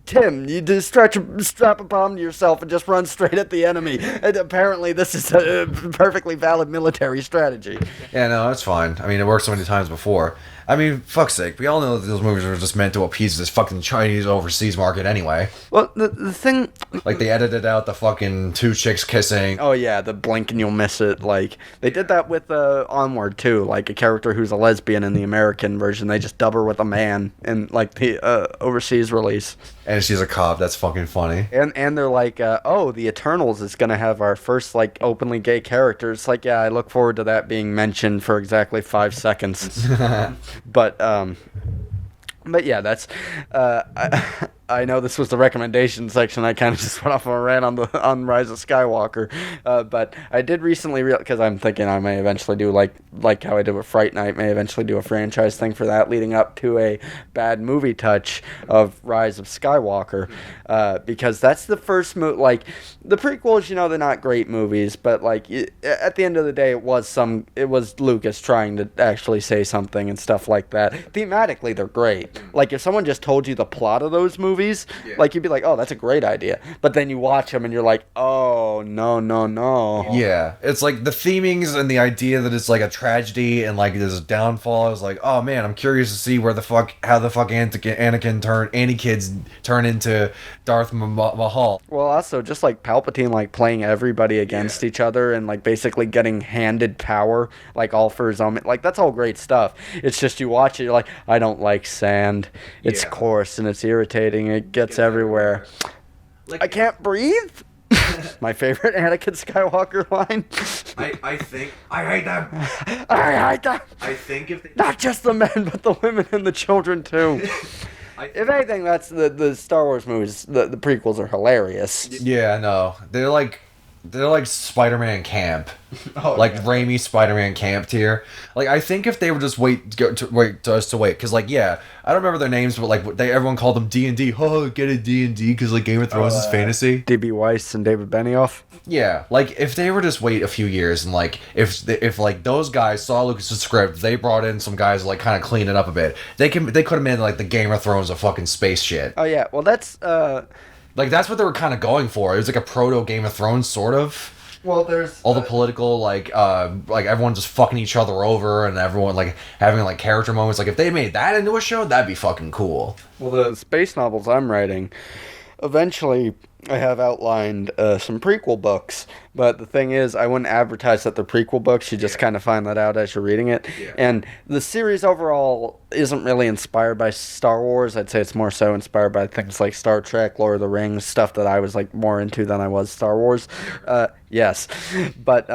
Tim, you just strap a bomb to yourself and just run straight at the enemy. And apparently this is a perfectly valid military strategy.
Yeah, no, that's fine. I mean, it worked so many times before. I mean, fuck's sake, we all know that those movies are just meant to appease this fucking Chinese overseas market anyway.
Well, the thing...
Like, they edited out the fucking 2 chicks kissing.
Oh, yeah, the blink and you'll miss it. Like, they did that with Onward, too. Like, a character who's a lesbian in the American version. They just dub her with a man in like the overseas release.
And she's a cop. That's fucking funny.
And they're like, oh, the Eternals is gonna have our first like openly gay character. It's like, yeah, I look forward to that being mentioned for exactly 5 seconds. But yeah, that's I know this was the recommendation section. I kind of just went off on a rant on Rise of Skywalker, but I did recently because I'm thinking I may eventually do like how I did with Fright Night, may eventually do a franchise thing for that, leading up to a bad movie touch of Rise of Skywalker, because that's the first movie. Like the prequels, they're not great movies, but like at the end of the day, it was Lucas trying to actually say something and stuff like that. Thematically, they're great. Like if someone just told you the plot of those movies, like you'd be like, oh, that's a great idea. But then you watch them and you're like, oh, no.
Yeah, it's like the themings and the idea that it's like a tragedy and like there's a downfall. I was like, oh man, I'm curious to see how the fuck Anakin turn into Darth Mahal.
Well, also just like Palpatine like playing everybody against each other and like basically getting handed power like all for his own. Like that's all great stuff. It's just you watch it, you're like, I don't like sand. It's coarse and it's irritating. It gets everywhere. Like, I can't breathe. My favorite Anakin Skywalker line.
I think I hate them.
I hate them.
I think if they...
Not just the men, but the women and the children too. If anything, that's the Star Wars movies. The prequels are hilarious.
Yeah, no, they're like Spider-Man camp, Raimi Spider-Man camp tier. Like I think if they would just wait, because like I don't remember their names, but like everyone called them D&D. Oh, get a D&D because like Game of Thrones is fantasy.
D.B. Weiss and David Benioff.
Yeah, like if they were just wait a few years and like if like those guys saw Lucas's script, they brought in some guys to like kind of clean it up a bit. They could have made like the Game of Thrones of fucking space shit.
Oh yeah, well that's
like that's what they were kind of going for. It was like a proto Game of Thrones sort of.
Well, there's
all the political like everyone just fucking each other over and everyone like having like character moments. Like if they made that into a show, that'd be fucking cool.
Well, the space novels I'm writing, eventually I have outlined some prequel books, but the thing is, I wouldn't advertise that they're prequel books. You just kind of find that out as you're reading it. Yeah. And the series overall isn't really inspired by Star Wars. I'd say it's more so inspired by things like Star Trek, Lord of the Rings, stuff that I was like more into than I was Star Wars. Yes, but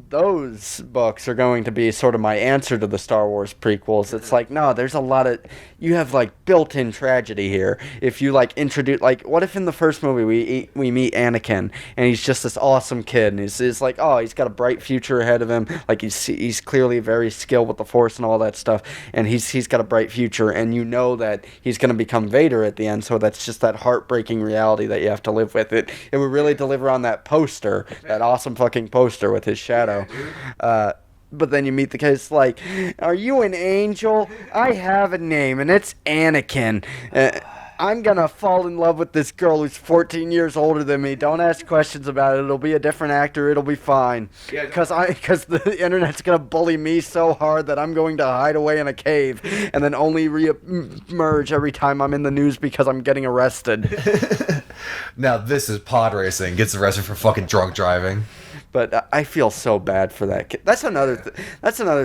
those books are going to be sort of my answer to the Star Wars prequels. It's like, no, there's a lot of... You have, like, built-in tragedy here. If you, like, introduce... Like, what if in the first movie we meet Anakin, and he's just this awesome kid, and he's like, oh, he's got a bright future ahead of him. Like, he's clearly very skilled with the Force and all that stuff, and he's got a bright future, and you know that he's going to become Vader at the end, so that's just that heartbreaking reality that you have to live with. It would really deliver on that poster, that awesome fucking poster with his shadow. But then you meet the case like, are you an angel? I have a name, and it's Anakin. I'm gonna fall in love with this girl who's 14 years older than me. Don't ask questions about it. It'll be a different actor. It'll be fine. Because the internet's gonna bully me so hard that I'm going to hide away in a cave and then only re-emerge every time I'm in the news because I'm getting arrested.
Now this is pod racing. Gets arrested for fucking drunk driving.
But I feel so bad for that kid. That's another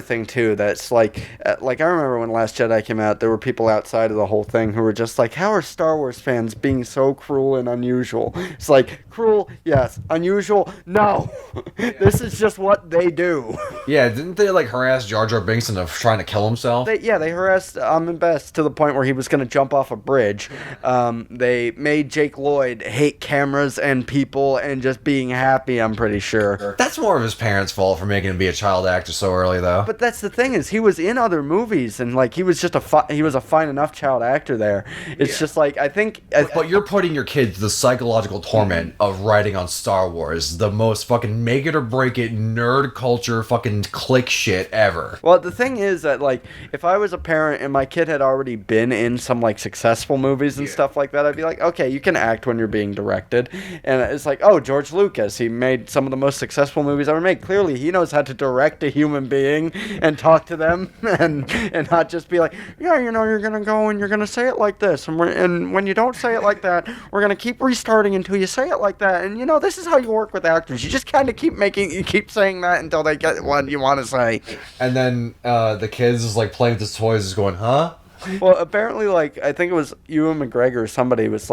thing too. That's like I remember when Last Jedi came out, there were people outside of the whole thing who were just like, "How are Star Wars fans being so cruel and unusual?" It's like, cruel, yes. Unusual, no. This is just what they do.
Yeah, didn't they like harass Jar Jar Binks into trying to kill himself?
They harassed Amon Best to the point where he was going to jump off a bridge. They made Jake Lloyd hate cameras and people and just being happy. I'm pretty sure.
That's more of his parents' fault for making him be a child actor so early, though.
But that's the thing is, he was in other movies, and like he was just he was a fine enough child actor there. It's just like I think.
But you're putting your kids to the psychological torment of writing on Star Wars, the most fucking make it or break it nerd culture fucking click shit ever.
Well, the thing is that like if I was a parent and my kid had already been in some like successful movies and stuff like that, I'd be like, okay, you can act when you're being directed, and it's like, oh, George Lucas, he made some of the most successful movies ever made. Clearly, he knows how to direct a human being and talk to them and not just be like, yeah, you're going to go and you're going to say it like this. And when you don't say it like that, we're going to keep restarting until you say it like that. And, this is how you work with actors. You just kind of keep saying that until they get what you want to say.
And then the kids is like playing with his toys, is going, huh?
Well, apparently, I think it was Ewan McGregor, somebody was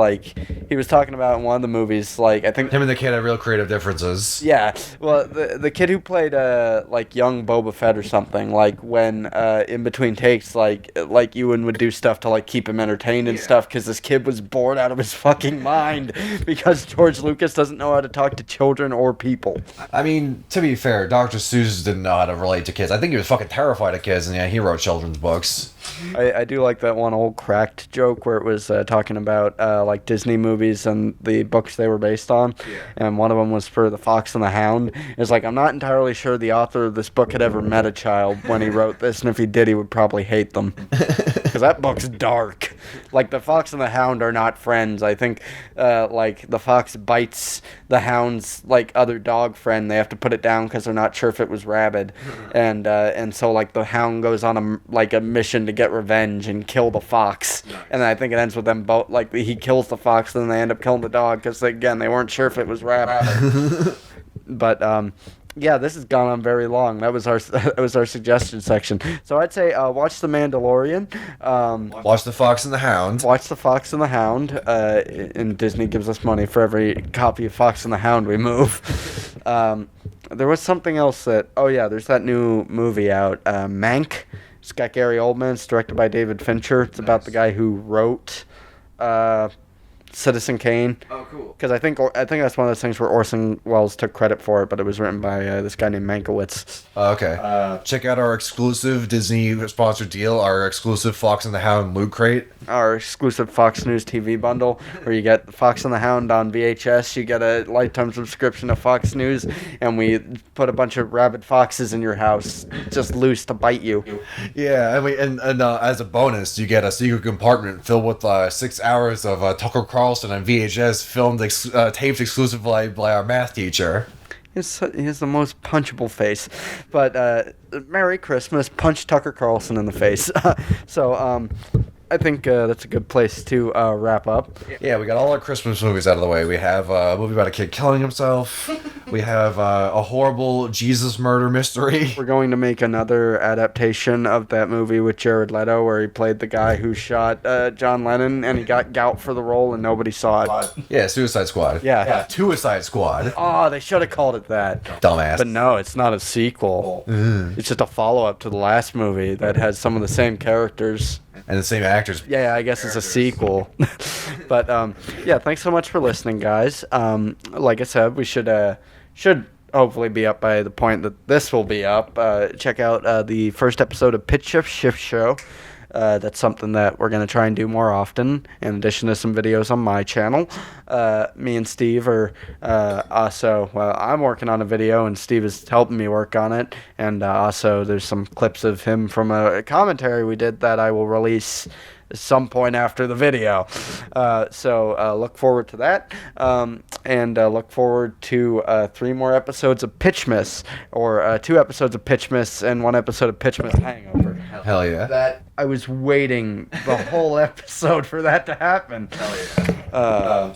he was talking about in one of the movies, I think...
Him and the kid have real creative differences.
Yeah, well, the kid who played, young Boba Fett or something, when, in between takes, Ewan would do stuff to, keep him entertained and stuff, because this kid was bored out of his fucking mind, because George Lucas doesn't know how to talk to children or people.
I mean, to be fair, Dr. Seuss didn't know how to relate to kids. I think he was fucking terrified of kids, and yeah, he wrote children's books.
I do like that one old cracked joke where it was talking about Disney movies and the books they were based on. Yeah. And one of them was for The Fox and the Hound. It's I'm not entirely sure the author of this book had ever met a child when he wrote this, and if he did, he would probably hate them. Because that book's dark. The Fox and the Hound are not friends. I think the fox bites the hound's other dog friend. They have to put it down because they're not sure if it was rabid. And so the hound goes on a mission to get revenge and kill the fox. Nice. And I think it ends with them both, he kills the fox, and then they end up killing the dog because, again, they weren't sure if it was rabid. But, yeah, this has gone on very long. That was our suggestion section. So I'd say watch The Mandalorian.
Watch The Fox and the Hound.
Watch The Fox and the Hound. And Disney gives us money for every copy of Fox and the Hound we move. There was something else there's that new movie out, Mank. It's got Gary Oldman. It's directed by David Fincher. It's about the guy who wrote Citizen Kane.
Oh, cool.
Because I think that's one of those things where Orson Welles took credit for it, but it was written by this guy named Mankiewicz.
Okay. Check out our exclusive Disney-sponsored deal, our exclusive Fox and the Hound Loot Crate.
Our exclusive Fox News TV bundle, where you get Fox and the Hound on VHS, you get a lifetime subscription to Fox News, and we put a bunch of rabid foxes in your house, just loose to bite you.
Yeah, and as a bonus, you get a secret compartment filled with 6 hours of Tucker Carlson on VHS filmed taped exclusively by our math teacher.
He has the most punchable face. But Merry Christmas, punch Tucker Carlson in the face. So I think that's a good place to wrap up.
Yeah, we got all our Christmas movies out of the way. We have a movie about a kid killing himself. We have a horrible Jesus murder mystery.
We're going to make another adaptation of that movie with Jared Leto, where he played the guy who shot John Lennon, and he got gout for the role, and nobody saw it.
Yeah, Suicide Squad.
Yeah.
Suicide Squad.
Oh, they should have called it that.
Dumbass.
But no, it's not a sequel. It's just a follow-up to the last movie that has some of the same characters.
And the same actors.
Yeah, I guess it's a sequel. But, yeah, thanks so much for listening, guys. Like I said, we should hopefully be up by the point that this will be up. Check out the first episode of PitchShift Show. That's something that we're going to try and do more often, in addition to some videos on my channel. Me and Steve are also, I'm working on a video, and Steve is helping me work on it. And also, there's some clips of him from a commentary we did that I will release some point after the video. So look forward to that. And look forward to 3 more episodes of Pitchmas, or 2 episodes of Pitchmas and 1 episode of Pitchmas Hangover.
Hell yeah.
That I was waiting the whole episode for that to happen.
Hell yeah.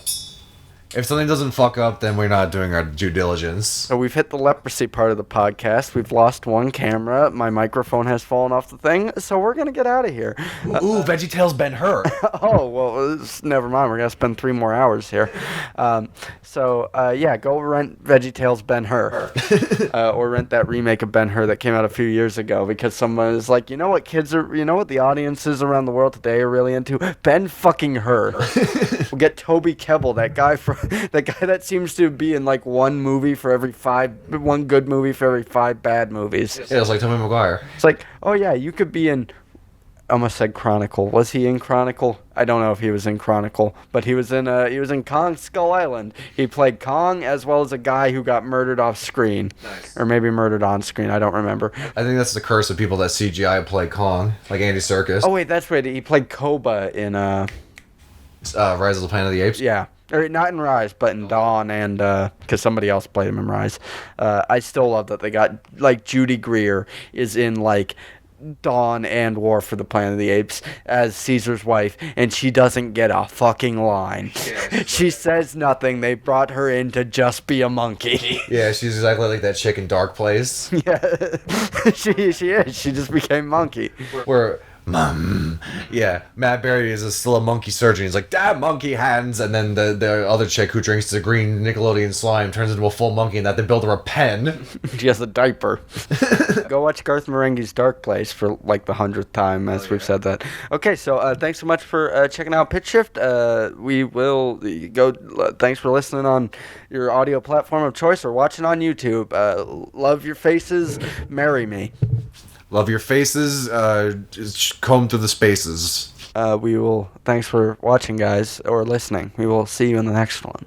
If something doesn't fuck up, then we're not doing our due diligence.
So we've hit the leprosy part of the podcast. We've lost 1 camera. My microphone has fallen off the thing. So we're going to get out of here.
Ooh, VeggieTales Ben-Hur.
Oh, well, never mind. We're going to spend 3 more hours here. Yeah, go rent VeggieTales Ben-Hur. Or rent that remake of Ben-Hur that came out a few years ago, because someone is like, you know what the audiences around the world today are really into? Ben-fucking-Hur. We'll get Toby Kebbell, that guy that seems to be in like one good movie for every 5 bad movies.
Yeah, it's like Tobey Maguire.
It's like, oh yeah, you could be in, I almost said Chronicle. Was he in Chronicle? I don't know if he was in Chronicle, but he was in Kong Skull Island. He played Kong as well as a guy who got murdered off screen. Nice. Or maybe murdered on screen, I don't remember.
I think that's the curse of people that CGI play Kong, like Andy Serkis.
Oh wait, that's right. He played Koba in
Rise of the Planet of the Apes.
Yeah. Or not in Rise, but in Dawn, and because somebody else played him in Rise. I still love that they got, like, Judy Greer is in, like, Dawn and War for the Planet of the Apes as Caesar's wife, and she doesn't get a fucking line.
Yeah,
she says nothing. They brought her in to just be a monkey.
Yeah, she's exactly like that chick in Dark Place.
Yeah, she is. She just became monkey.
Where, yeah, Matt Berry is still a monkey surgeon. He's like, damn monkey hands. And then the other chick who drinks the green Nickelodeon slime turns into a full monkey, and that they build her a pen.
She has a diaper. Go watch Garth Marenghi's Dark Place for like the 100th time, as we've said that. Okay, so thanks so much for checking out Pitch Shift. We will go. Thanks for listening on your audio platform of choice or watching on YouTube. Love your faces. Marry me.
Love your faces. Just comb through the spaces.
Thanks for watching, guys, or listening. We will see you in the next one.